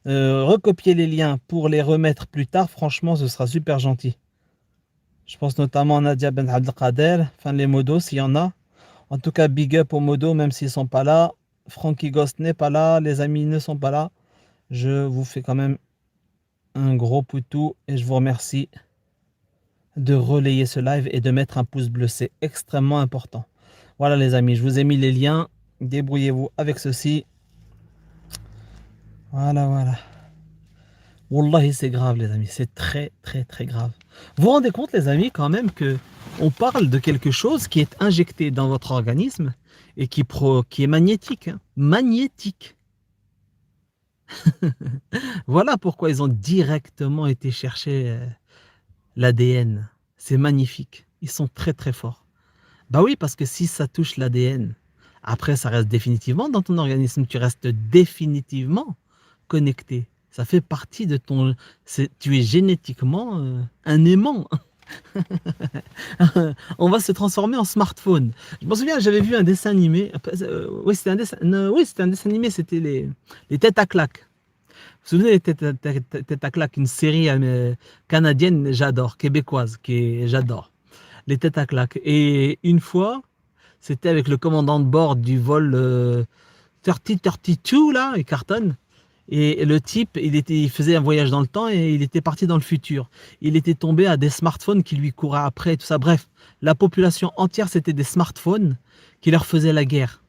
recopier les liens pour les remettre plus tard, franchement, ce sera super gentil. Je pense notamment à Nadia Ben Abdelkader, enfin les modos, s'il y en a. En tout cas, big up aux modos, même s'ils ne sont pas là. Frankie Ghost n'est pas là, les amis ne sont pas là. Je vous fais quand même un gros poutou et je vous remercie de relayer ce live et de mettre un pouce bleu. C'est extrêmement important. Voilà les amis, je vous ai mis les liens. Débrouillez-vous avec ceci. Voilà. Wallahi, c'est grave les amis. C'est très grave. Vous vous rendez compte les amis quand même que on parle de quelque chose qui est injecté dans votre organisme et qui est magnétique. Hein. Magnétique. Voilà pourquoi ils ont directement été chercher l'ADN. C'est magnifique. Ils sont très très forts. Bah oui, parce que si ça touche l'ADN, après ça reste définitivement dans ton organisme, tu restes définitivement connecté. Ça fait partie de ton... Tu es génétiquement un aimant. On va se transformer en smartphone. Je me souviens, j'avais vu un dessin animé. Oui, c'était un dessin, non, oui, c'était un dessin animé, c'était les têtes à claques. Vous vous souvenez des têtes à claques, une série canadienne, j'adore, québécoise, j'adore. Les têtes à claques. Et une fois, c'était avec le commandant de bord du vol 3032, là, il cartonne. Et le type, il faisait un voyage dans le temps et il était parti dans le futur. Il était tombé à des smartphones qui lui couraient après, tout ça. Bref, la population entière, c'était des smartphones qui leur faisaient la guerre.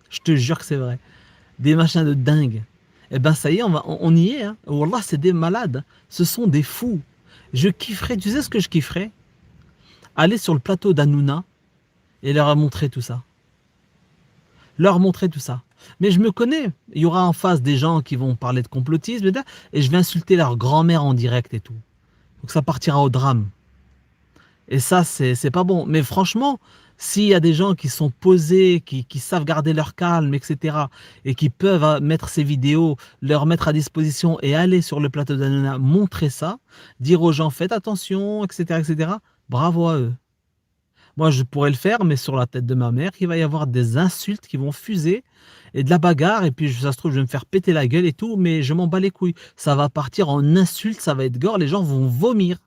Je te jure que c'est vrai. Des machins de dingue. Eh ben ça y est, on y est. Hein. Wallah, c'est des malades. Ce sont des fous. Je kifferais, tu sais ce que je kifferais? Aller sur le plateau d'Hanouna et leur montrer tout ça. Leur montrer tout ça. Mais je me connais, il y aura en face des gens qui vont parler de complotisme et je vais insulter leur grand-mère en direct et tout. Donc ça partira au drame. Et ça, c'est pas bon. Mais franchement, s'il y a des gens qui sont posés, qui savent garder leur calme, etc., et qui peuvent mettre ces vidéos, leur mettre à disposition et aller sur le plateau d'Hanouna, montrer ça, dire aux gens faites attention, etc., etc., bravo à eux. Moi, je pourrais le faire, mais sur la tête de ma mère, il va y avoir des insultes qui vont fuser et de la bagarre. Et puis, ça se trouve, je vais me faire péter la gueule et tout, mais je m'en bats les couilles. Ça va partir en insultes, ça va être gore, les gens vont vomir.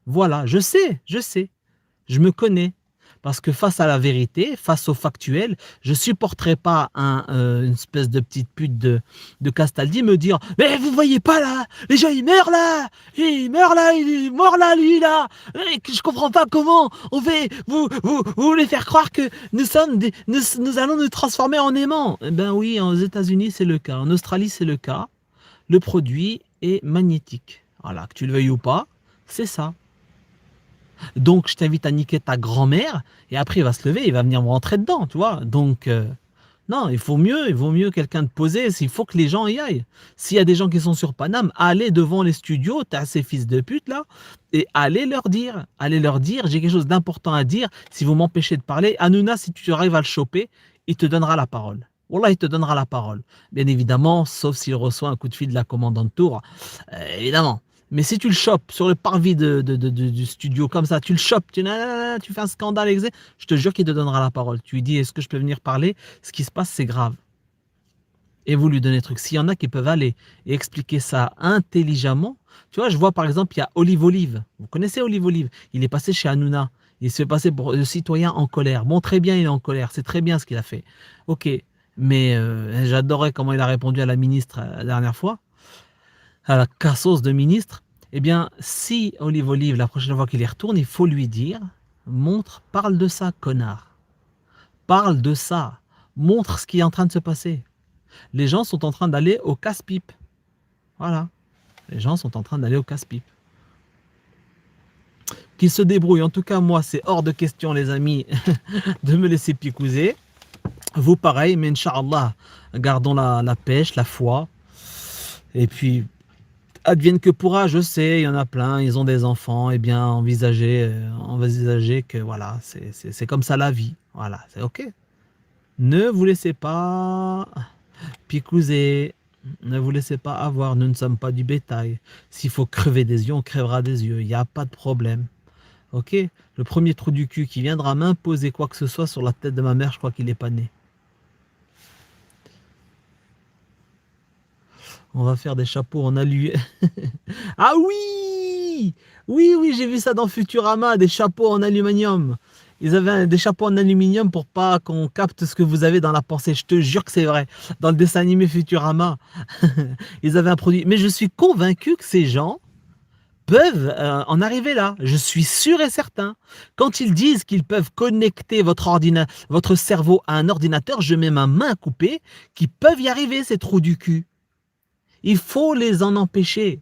Voilà, je sais, je me connais. Parce que face à la vérité, face au factuel, je ne supporterai pas une espèce de petite pute de Castaldi me dire « Mais vous voyez pas là, les gens ils meurent là, il est mort là, lui là, et que je comprends pas comment on fait, vous voulez faire croire que nous allons nous transformer en aimants ?» Eh ben oui, aux États-Unis c'est le cas, en Australie c'est le cas, le produit est magnétique. Voilà, que tu le veuilles ou pas, c'est ça. Donc, je t'invite à niquer ta grand-mère et après, il va se lever, il va venir me rentrer dedans, tu vois. Donc, non, il vaut mieux quelqu'un de posé, il faut que les gens y aillent. S'il y a des gens qui sont sur Paname, allez devant les studios, t'as ces fils de pute là, et allez leur dire, j'ai quelque chose d'important à dire, si vous m'empêchez de parler, Hanouna, si tu arrives à le choper, il te donnera la parole. Wallah, il te donnera la parole. Bien évidemment, sauf s'il reçoit un coup de fil de la commandante Tour, évidemment. Mais si tu le chopes sur le parvis du studio comme ça, tu le chopes, tu fais un scandale, je te jure qu'il te donnera la parole. Tu lui dis, est-ce que je peux venir parler? Ce qui se passe, c'est grave. Et vous lui donnez le truc. S'il y en a qui peuvent aller et expliquer ça intelligemment, tu vois, je vois par exemple, il y a Olive Olive. Vous connaissez Olive Olive? Il est passé chez Hanouna. Il se fait passer pour le citoyen en colère. Bon, très bien, il est en colère. C'est très bien ce qu'il a fait. Ok, mais j'adorais comment il a répondu à la ministre la dernière fois. À la cassos de ministre, eh bien, si Olive Olive, la prochaine fois qu'il y retourne, il faut lui dire, parle de ça, connard. Parle de ça. Montre ce qui est en train de se passer. Les gens sont en train d'aller au casse-pipe. Voilà. Les gens sont en train d'aller au casse-pipe. Qu'ils se débrouillent. En tout cas, moi, c'est hors de question, les amis, de me laisser picouser. Vous, pareil, mais Inch'Allah, gardons la pêche, la foi. Et puis, advienne que pourra, je sais, il y en a plein, ils ont des enfants, eh bien, envisagez que voilà, c'est comme ça la vie. Voilà, c'est ok. Ne vous laissez pas picouser, ne vous laissez pas avoir, nous ne sommes pas du bétail. S'il faut crever des yeux, on crèvera des yeux, il n'y a pas de problème. Ok? Le premier trou du cul qui viendra m'imposer quoi que ce soit sur la tête de ma mère, je crois qu'il n'est pas né. On va faire des chapeaux en alu. Ah oui! Oui, j'ai vu ça dans Futurama, des chapeaux en aluminium. Ils avaient des chapeaux en aluminium pour pas qu'on capte ce que vous avez dans la pensée. Je te jure que c'est vrai. Dans le dessin animé Futurama, ils avaient un produit. Mais je suis convaincu que ces gens peuvent en arriver là. Je suis sûr et certain. Quand ils disent qu'ils peuvent connecter votre cerveau à un ordinateur, je mets ma main coupée, qu'ils peuvent y arriver, ces trous du cul. Il faut les en empêcher.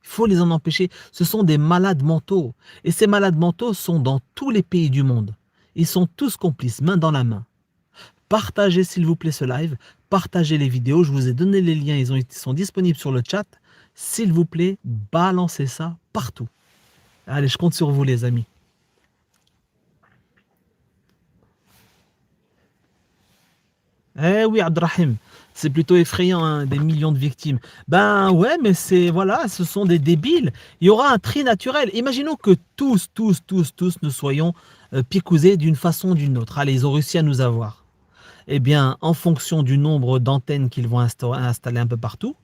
Il faut les en empêcher. Ce sont des malades mentaux. Et ces malades mentaux sont dans tous les pays du monde. Ils sont tous complices, main dans la main. Partagez s'il vous plaît ce live. partagez les vidéos. Je vous ai donné les liens, ils sont disponibles sur le chat. S'il vous plaît, balancez ça partout. Allez, je compte sur vous, les amis. Eh oui, Abdrahim, c'est plutôt effrayant, hein, des millions de victimes. Ben ouais, mais c'est, voilà, ce sont des débiles. Il y aura un tri naturel. Imaginons que tous nous soyons picousés d'une façon ou d'une autre. Allez, ils ont réussi à nous avoir. Eh bien, en fonction du nombre d'antennes qu'ils vont installer un peu partout,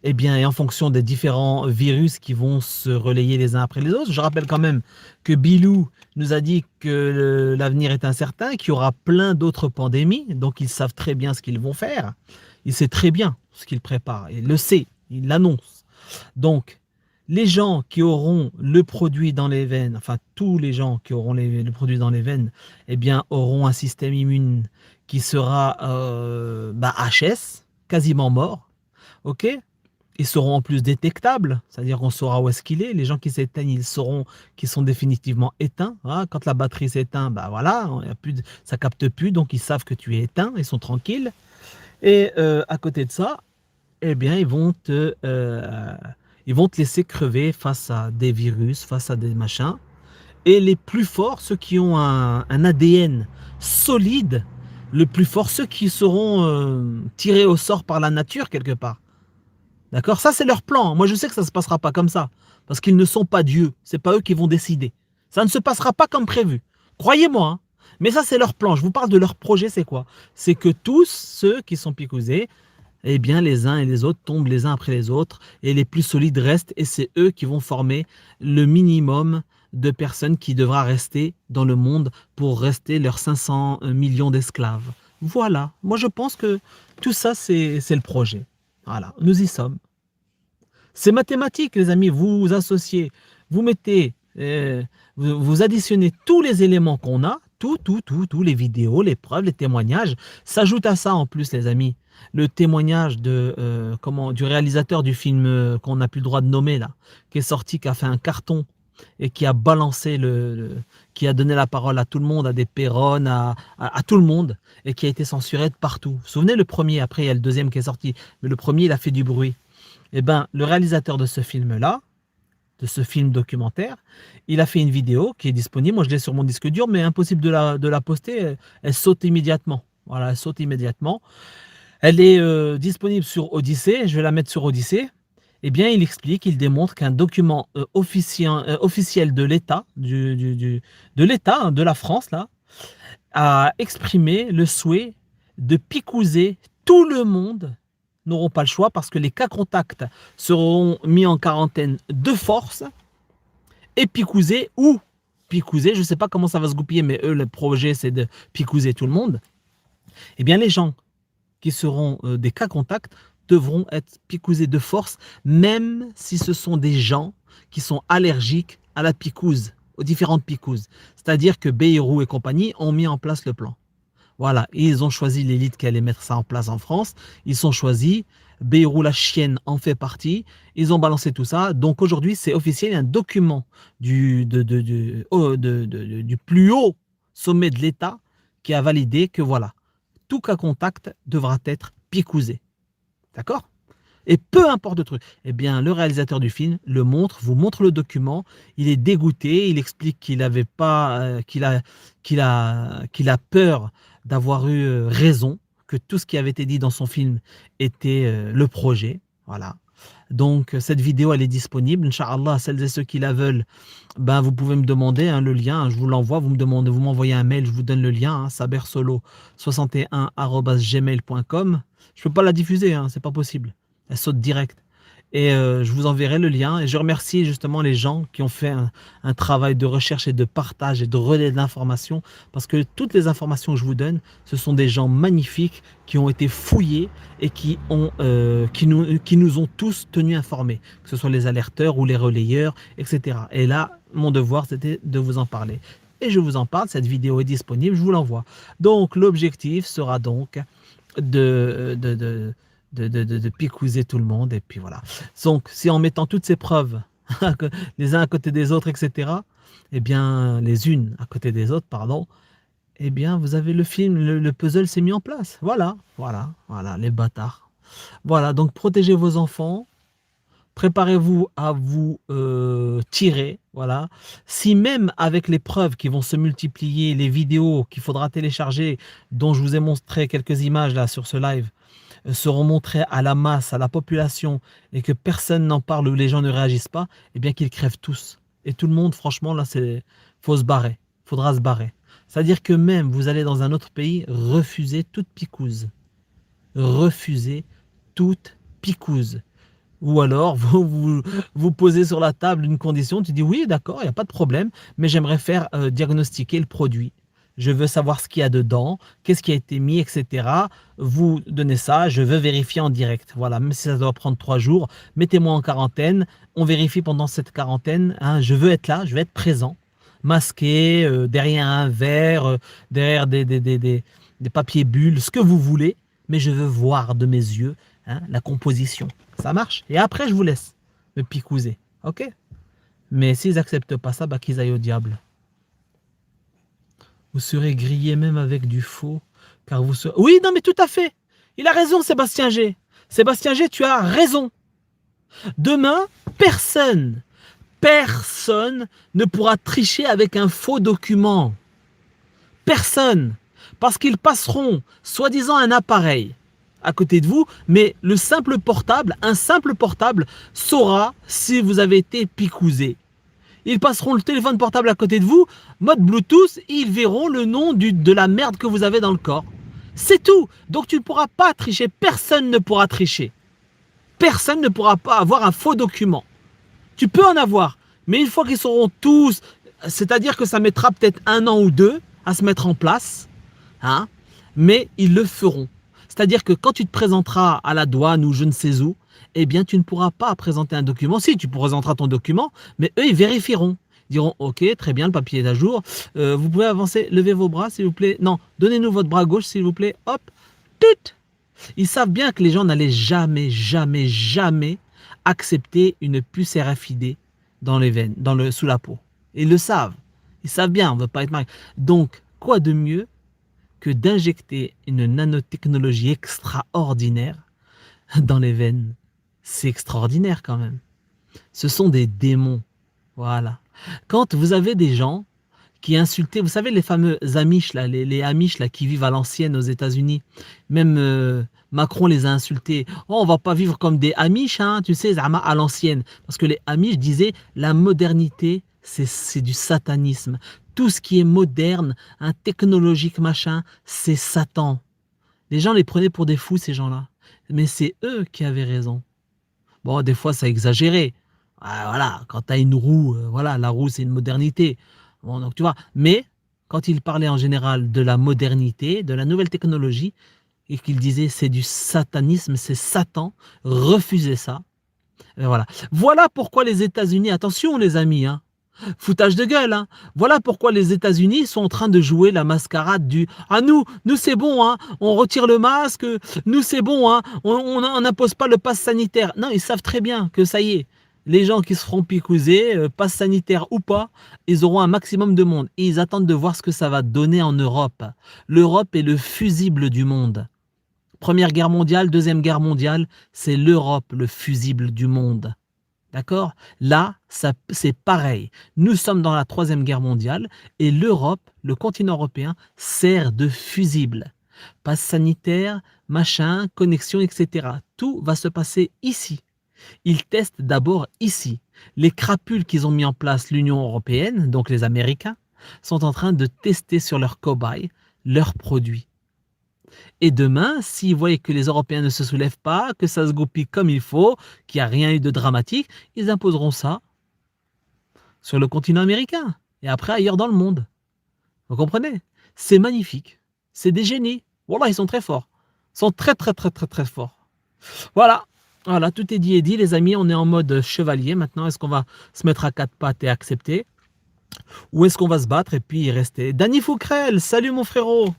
eh bien, et en fonction des différents virus qui vont se relayer les uns après les autres, je rappelle quand même que Bilou nous a dit que l'avenir est incertain, qu'il y aura plein d'autres pandémies, donc ils savent très bien ce qu'ils vont faire. Il sait très bien ce qu'ils préparent, il le sait, il l'annonce. Donc, les gens qui auront le produit dans les veines, enfin tous les gens qui auront le produit dans les veines, eh bien, auront un système immune qui sera HS, quasiment mort, ok? Ils seront en plus détectables, c'est-à-dire qu'on saura où est-ce qu'il est. Les gens qui s'éteignent, ils sauront qu'ils sont définitivement éteints. Hein. Quand la batterie s'éteint, bah voilà, ça capte plus, donc ils savent que tu es éteint, ils sont tranquilles. Et à côté de ça, eh bien, ils vont te laisser crever face à des virus, face à des machins. Et les plus forts, ceux qui ont un ADN solide, le plus fort, ceux qui seront tirés au sort par la nature quelque part. D'accord? Ça, c'est leur plan. Moi, je sais que ça ne se passera pas comme ça. Parce qu'ils ne sont pas Dieu. Ce n'est pas eux qui vont décider. Ça ne se passera pas comme prévu. Croyez-moi. Hein. Mais ça, c'est leur plan. Je vous parle de leur projet, c'est quoi? C'est que tous ceux qui sont picousés, eh bien, les uns et les autres tombent les uns après les autres. Et les plus solides restent. Et c'est eux qui vont former le minimum de personnes qui devra rester dans le monde pour rester leurs 500 millions d'esclaves. Voilà. Moi, je pense que tout ça, c'est le projet. Voilà, nous y sommes. C'est mathématique, les amis. Vous associez, vous mettez, vous additionnez tous les éléments qu'on a, tous les vidéos, les preuves, les témoignages. S'ajoute à ça en plus, les amis, le témoignage du réalisateur du film qu'on n'a plus le droit de nommer là, qui est sorti, qui a fait un carton et qui a balancé qui a donné la parole à tout le monde, à des péronnes, à tout le monde, et qui a été censuré de partout. Vous vous souvenez, le premier, après il y a le deuxième qui est sorti, mais le premier il a fait du bruit. Eh bien, le réalisateur de ce film-là, de ce film documentaire, il a fait une vidéo qui est disponible. Moi je l'ai sur mon disque dur, mais impossible de la poster, elle saute immédiatement. Voilà, elle saute immédiatement. Elle est disponible sur Odyssée, je vais la mettre sur Odyssée. Eh bien, il explique, il démontre qu'un document officiel de l'État, de l'État, hein, de la France, là, a exprimé le souhait de picouser tout le monde. N'auront pas le choix parce que les cas contacts seront mis en quarantaine de force et picousés ou picousés. Je ne sais pas comment ça va se goupiller, mais eux, le projet, c'est de picouser tout le monde. Eh bien, les gens qui seront des cas contacts devront être picousés de force, même si ce sont des gens qui sont allergiques à la picouse, aux différentes picouses. C'est-à-dire que Bayrou et compagnie ont mis en place le plan. Voilà, et ils ont choisi l'élite qui allait mettre ça en place en France. Ils sont choisis. Bayrou la chienne en fait partie. Ils ont balancé tout ça. Donc aujourd'hui, c'est officiel, il y a un document du plus haut sommet de l'État qui a validé que voilà, tout cas contact devra être picousé. D'accord? Et peu importe le truc. Eh bien, le réalisateur du film vous montre le document. Il est dégoûté. Il explique qu'il avait pas, qu'il a peur d'avoir eu raison, que tout ce qui avait été dit dans son film était le projet. Voilà. Donc, cette vidéo, elle est disponible. Inch'Allah, celles et ceux qui la veulent, ben, vous pouvez me demander le lien. Hein, je vous l'envoie. Vous m'envoyez un mail, je vous donne le lien. Hein, sabersolo61@gmail.com. Je ne peux pas la diffuser, hein, c'est pas possible. Elle saute direct. Et je vous enverrai le lien. Et je remercie justement les gens qui ont fait un travail de recherche et de partage et de relais de l'information. Parce que toutes les informations que je vous donne, ce sont des gens magnifiques qui ont été fouillés et qui nous ont tous tenus informés. Que ce soit les alerteurs ou les relayeurs, etc. Et là, mon devoir, c'était de vous en parler. Et je vous en parle. Cette vidéo est disponible, je vous l'envoie. Donc, l'objectif sera donc de picouser tout le monde, et puis voilà. Donc, si en mettant toutes ces preuves, les uns à côté des autres, etc., eh bien, les unes à côté des autres, pardon, eh bien, vous avez le film, le puzzle s'est mis en place. Voilà, voilà, voilà, les bâtards. Voilà, donc protégez vos enfants, préparez-vous à vous tirer, voilà. Si même avec les preuves qui vont se multiplier, les vidéos qu'il faudra télécharger, dont je vous ai montré quelques images là sur ce live, seront montrées à la masse, à la population, et que personne n'en parle ou les gens ne réagissent pas, eh bien qu'ils crèvent tous. Et tout le monde, franchement, là, faut se barrer. Faudra se barrer. C'est-à-dire que même vous allez dans un autre pays, refusez toute picouse. Refusez toute picouse. Ou alors, vous posez sur la table une condition, tu dis oui, d'accord, il n'y a pas de problème, mais j'aimerais faire diagnostiquer le produit. Je veux savoir ce qu'il y a dedans, qu'est-ce qui a été mis, etc. Vous donnez ça, je veux vérifier en direct. Voilà, même si ça doit prendre 3 jours, mettez-moi en quarantaine, on vérifie pendant cette quarantaine. Hein, je veux être là, je veux être présent, masqué, derrière un verre, derrière des papiers bulles, ce que vous voulez, mais je veux voir de mes yeux la composition. Ça marche. Et après, je vous laisse me picouser. Ok? Mais s'ils n'acceptent pas ça, bah, qu'ils aillent au diable. Vous serez grillé même avec du faux. Car vous serez... Oui, non, mais tout à fait. Il a raison, Sébastien G. Sébastien G, tu as raison. Demain, personne ne pourra tricher avec un faux document. Personne. Parce qu'ils passeront, soi-disant, un appareil à côté de vous, mais le simple portable, un simple portable saura si vous avez été picousé. Ils passeront le téléphone portable à côté de vous, mode Bluetooth, et ils verront le nom de la merde que vous avez dans le corps. C'est tout. Donc tu ne pourras pas tricher. Personne ne pourra tricher. Personne ne pourra pas avoir un faux document. Tu peux en avoir, mais une fois qu'ils seront tous, c'est-à-dire que ça mettra peut-être 1 an ou 2 à se mettre en place, hein, mais ils le feront. C'est-à-dire que quand tu te présenteras à la douane ou je ne sais où, eh bien, tu ne pourras pas présenter un document. Si, tu présenteras ton document, mais eux, ils vérifieront. Ils diront, ok, très bien, le papier est à jour. Vous pouvez avancer, levez vos bras, s'il vous plaît. Non, donnez-nous votre bras gauche, s'il vous plaît. Hop, tout. Ils savent bien que les gens n'allaient jamais, jamais, jamais accepter une puce RFID dans les veines, sous la peau. Ils le savent. Ils savent bien, on ne veut pas être mal. Donc, quoi de mieux que d'injecter une nanotechnologie extraordinaire dans les veines? C'est extraordinaire quand même. Ce sont des démons. Voilà. Quand vous avez des gens qui insultaient, vous savez les fameux Amish, là, les Amish là, qui vivent à l'ancienne aux États-Unis, même Macron les a insultés. Oh, on va pas vivre comme des Amish, hein, tu sais, à l'ancienne. Parce que les Amish disaient la modernité, c'est du satanisme. Tout ce qui est moderne, un technologique machin, c'est Satan. Les gens les prenaient pour des fous, ces gens-là. Mais c'est eux qui avaient raison. Bon, des fois, ça exagérait. Voilà, quand tu as une roue, voilà, la roue, c'est une modernité. Bon, donc tu vois. Mais quand ils parlaient en général de la modernité, de la nouvelle technologie, et qu'ils disaient c'est du satanisme, c'est Satan, refusez ça. Et voilà. Voilà pourquoi les États-Unis, attention les amis, hein, foutage de gueule, hein. Voilà pourquoi les États-Unis sont en train de jouer la mascarade du « Ah nous c'est bon, hein, on retire le masque, nous c'est bon, hein, on n'impose pas le pass sanitaire. » Non, ils savent très bien que ça y est, les gens qui se feront picouser, pass sanitaire ou pas, ils auront un maximum de monde. Et ils attendent de voir ce que ça va donner en Europe. L'Europe est le fusible du monde. Première guerre mondiale, Deuxième guerre mondiale, c'est l'Europe le fusible du monde. D'accord? Là, c'est pareil. Nous sommes dans la Troisième Guerre mondiale et l'Europe, le continent européen, sert de fusible. Passe sanitaire, machin, connexion, etc. Tout va se passer ici. Ils testent d'abord ici. Les crapules qu'ils ont mis en place, l'Union européenne, donc les Américains, sont en train de tester sur leurs cobayes leurs produits. Et demain, s'ils voient que les Européens ne se soulèvent pas, que ça se goupille comme il faut, qu'il n'y a rien eu de dramatique, ils imposeront ça sur le continent américain et après ailleurs dans le monde. Vous comprenez? C'est magnifique. C'est des génies. Voilà, ils sont très forts. Ils sont très, très, très, très, très forts. Voilà. Voilà, tout est dit et dit, les amis. On est en mode chevalier maintenant. Est-ce qu'on va se mettre à 4 pattes et accepter? Ou est-ce qu'on va se battre et puis y rester? Danny Foukrel, salut mon frérot.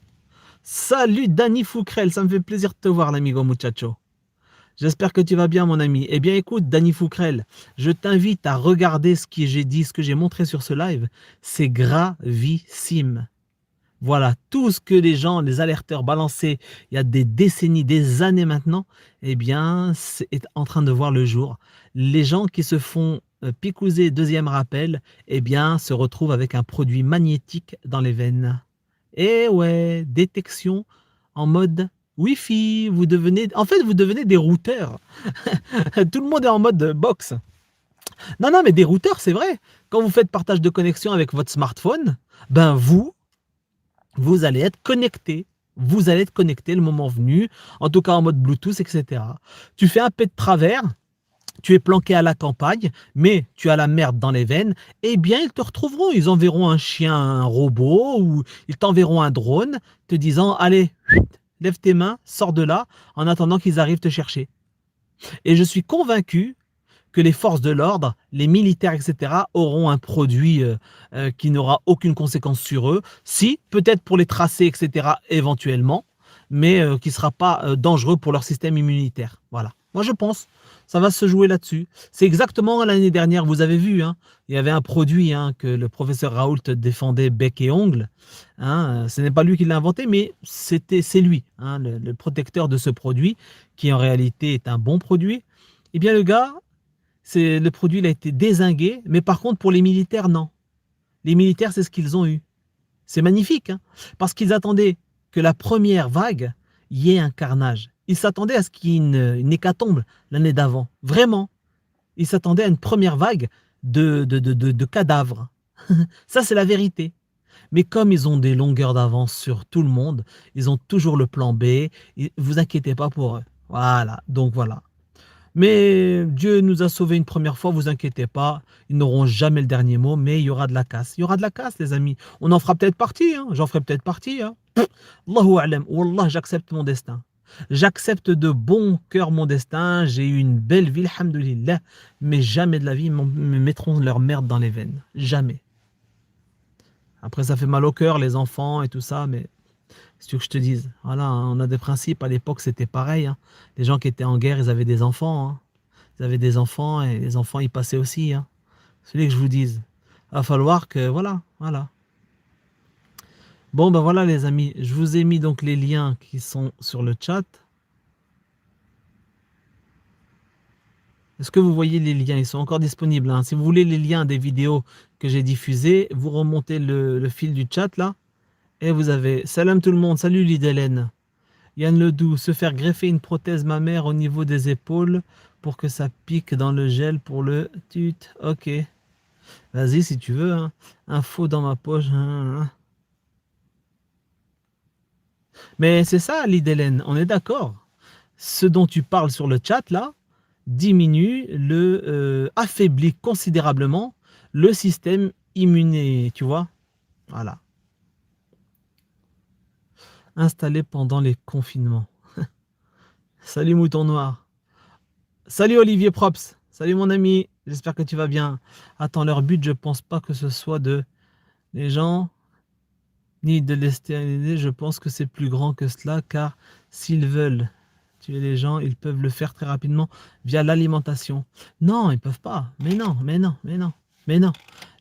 Salut Danny Foukrel, ça me fait plaisir de te voir l'amigo muchacho. J'espère que tu vas bien mon ami. Eh bien écoute Danny Foukrel, je t'invite à regarder ce que j'ai dit, ce que j'ai montré sur ce live. C'est gravissime. Voilà, tout ce que les gens, les alerteurs balançaient il y a des décennies, des années maintenant, eh bien, c'est en train de voir le jour. Les gens qui se font picouser deuxième rappel, eh bien, se retrouvent avec un produit magnétique dans les veines. Et ouais, détection en mode Wi-Fi. Vous devenez des routeurs. Tout le monde est en mode box. Non, non, mais des routeurs, c'est vrai. Quand vous faites partage de connexion avec votre smartphone, ben vous allez être connecté. Vous allez être connecté le moment venu, en tout cas en mode Bluetooth, etc. Tu fais un pet de travers, tu es planqué à la campagne, mais tu as la merde dans les veines, eh bien ils te retrouveront. Ils enverront un chien, un robot, ou ils t'enverront un drone, te disant, allez, lève tes mains, sors de là, en attendant qu'ils arrivent te chercher. Et je suis convaincu que les forces de l'ordre, les militaires, etc., auront un produit qui n'aura aucune conséquence sur eux. Si, peut-être pour les tracer, etc., éventuellement, mais qui ne sera pas dangereux pour leur système immunitaire. Voilà. Moi, je pense. Ça va se jouer là-dessus. C'est exactement l'année dernière, vous avez vu, hein, il y avait un produit que le professeur Raoult défendait bec et ongle. Ce n'est pas lui qui l'a inventé, mais c'est lui, le protecteur de ce produit, qui en réalité est un bon produit. Eh bien, le gars, le produit il a été dézingué, mais par contre pour les militaires, non. Les militaires, c'est ce qu'ils ont eu. C'est magnifique, parce qu'ils attendaient que la première vague, il y ait un carnage. Ils s'attendaient à ce qu'il y ait une hécatombe l'année d'avant. Vraiment. Ils s'attendaient à une première vague de cadavres. Ça, c'est la vérité. Mais comme ils ont des longueurs d'avance sur tout le monde, ils ont toujours le plan B. Vous inquiétez pas pour eux. Voilà. Donc voilà. Mais Dieu nous a sauvés une première fois, vous inquiétez pas, ils n'auront jamais le dernier mot, mais il y aura de la casse. Il y aura de la casse, les amis. On en fera peut-être partie, j'en ferai peut-être partie. Allahu a'lam, wallah, j'accepte mon destin. J'accepte de bon cœur mon destin, j'ai eu une belle vie, alhamdoulilah, mais jamais de la vie, ils me mettront leur merde dans les veines. Jamais. Après, ça fait mal au cœur, les enfants et tout ça, mais si tu veux que je te dise, voilà, on a des principes. À l'époque, c'était pareil. Les gens qui étaient en guerre, ils avaient des enfants. Ils avaient des enfants et les enfants, ils passaient aussi. C'est que je vous dise. Il va falloir que, voilà, voilà. Bon, ben voilà, les amis. Je vous ai mis donc les liens qui sont sur le chat. Est-ce que vous voyez les liens? Ils sont encore disponibles. Si vous voulez les liens des vidéos que j'ai diffusées, vous remontez le fil du chat là. Et vous avez, salam tout le monde, salut Lidélène. Yann Ledoux, se faire greffer une prothèse mammaire au niveau des épaules pour que ça pique dans le gel pour le tut. Ok. Vas-y si tu veux. Info dans ma poche. Mais c'est ça Lidélène, on est d'accord. Ce dont tu parles sur le chat là diminue affaiblit considérablement le système immuné, tu vois. Voilà. Installé pendant les confinements. Salut Mouton Noir. Salut Olivier Props. Salut mon ami. J'espère que tu vas bien. Attends, leur but, je pense pas que ce soit de les gens ni de les stériliser. Je pense que c'est plus grand que cela, car s'ils veulent tuer les gens, ils peuvent le faire très rapidement via l'alimentation. Non, ils peuvent pas. Mais non, mais non, mais non, mais non.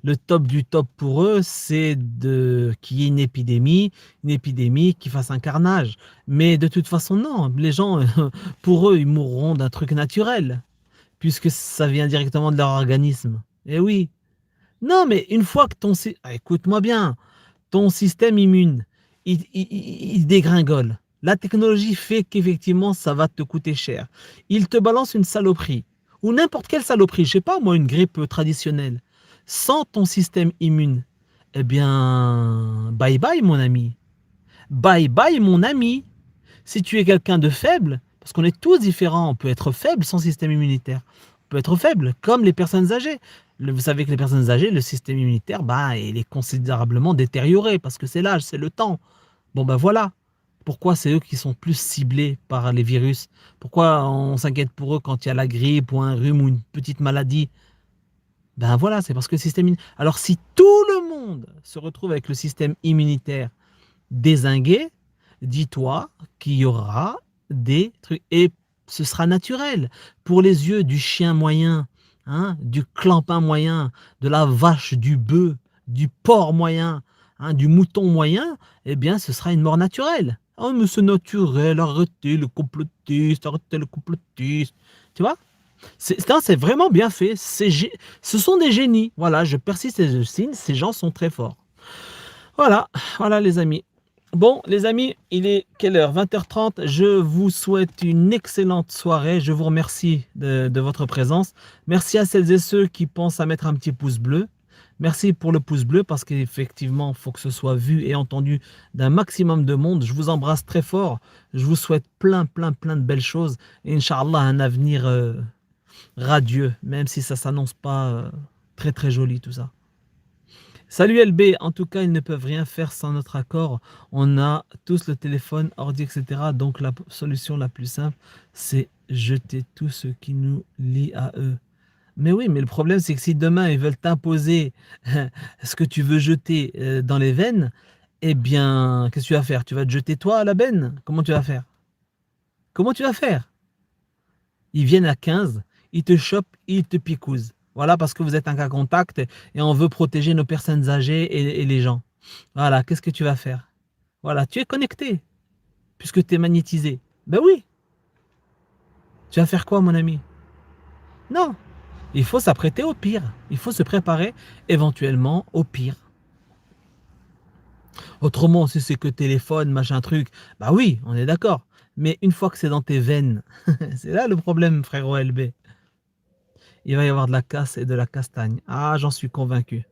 Le top du top pour eux, c'est qu'il y ait une épidémie qui fasse un carnage. Mais de toute façon, non. Les gens, pour eux, ils mourront d'un truc naturel, puisque ça vient directement de leur organisme. Eh oui. Non, mais une fois que écoute-moi bien, ton système immune, il dégringole. La technologie fait qu'effectivement, ça va te coûter cher. Il te balance une saloperie, ou n'importe quelle saloperie, je sais pas moi, une grippe traditionnelle. Sans ton système immune, eh bien, bye bye mon ami. Bye bye mon ami. Si tu es quelqu'un de faible, parce qu'on est tous différents, on peut être faible sans système immunitaire. On peut être faible, comme les personnes âgées. Vous savez que les personnes âgées, le système immunitaire, il est considérablement détérioré, parce que c'est l'âge, c'est le temps. Bon ben voilà. Pourquoi c'est eux qui sont plus ciblés par les virus? Pourquoi on s'inquiète pour eux quand il y a la grippe ou un rhume ou une petite maladie? Ben voilà, c'est parce que le système immunitaire... Alors si tout le monde se retrouve avec le système immunitaire dézingué, dis-toi qu'il y aura des trucs. Et ce sera naturel. Pour les yeux du chien moyen, du clampin moyen, de la vache, du bœuf, du porc moyen, hein, du mouton moyen, eh bien, ce sera une mort naturelle. Oh, mais c'est naturel, arrêtez le complotiste, arrêtez le complotiste. Tu vois? C'est vraiment bien fait. Ce sont des génies. Voilà, je persiste et je signe. Ces gens sont très forts. Voilà, voilà les amis. Bon, les amis, il est quelle heure? 20h30. Je vous souhaite une excellente soirée. Je vous remercie de votre présence. Merci à celles et ceux qui pensent à mettre un petit pouce bleu. Merci pour le pouce bleu parce qu'effectivement, il faut que ce soit vu et entendu d'un maximum de monde. Je vous embrasse très fort. Je vous souhaite plein de belles choses. Et Inch'Allah, un avenir radieux, même si ça ne s'annonce pas très joli tout ça. Salut LB, en tout cas, ils ne peuvent rien faire sans notre accord. On a tous le téléphone, ordi, etc. Donc la solution la plus simple, c'est jeter tout ce qui nous lie à eux. Mais oui, mais le problème, c'est que si demain, ils veulent t'imposer ce que tu veux jeter dans les veines, eh bien, qu'est-ce que tu vas faire? Tu vas te jeter toi à la benne? Comment tu vas faire? Comment tu vas faire? Ils viennent à 15, ils te chopent, ils te picousent. Voilà, parce que vous êtes un cas contact et on veut protéger nos personnes âgées et les gens. Voilà, qu'est-ce que tu vas faire? Voilà, tu es connecté, puisque tu es magnétisé. Ben oui. Tu vas faire quoi, mon ami? Non. Il faut s'apprêter au pire. Il faut se préparer éventuellement au pire. Autrement, si c'est que téléphone, machin truc, bah oui, on est d'accord. Mais une fois que c'est dans tes veines, c'est là le problème, frérot LB. Il va y avoir de la casse et de la castagne. Ah, j'en suis convaincu.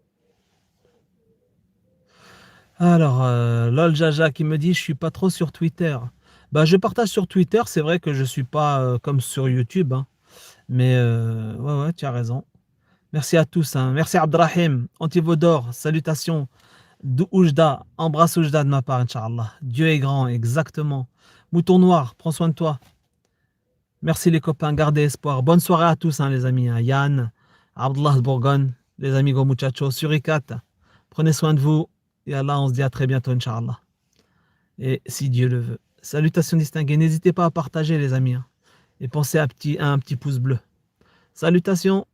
Alors, LOL Jaja qui me dit je suis pas trop sur Twitter. Bah, je partage sur Twitter, c'est vrai que je suis pas comme sur YouTube, hein. Mais ouais, tu as raison. Merci à tous, hein. Merci Abdrahim, Antivodor, salutations. Oujda, embrasse Oujda de ma part, Inch'Allah. Dieu est grand, exactement. Mouton noir, prends soin de toi. Merci les copains, gardez espoir. Bonne soirée à tous, hein, les amis. Hein. Yann, Abdullah de Bourgogne, les amigos muchachos, Surikat. Prenez soin de vous. Et Allah, on se dit à très bientôt, Inch'Allah. Et si Dieu le veut. Salutations distinguées. N'hésitez pas à partager, les amis. Hein. Et pensez à un petit pouce bleu. Salutations.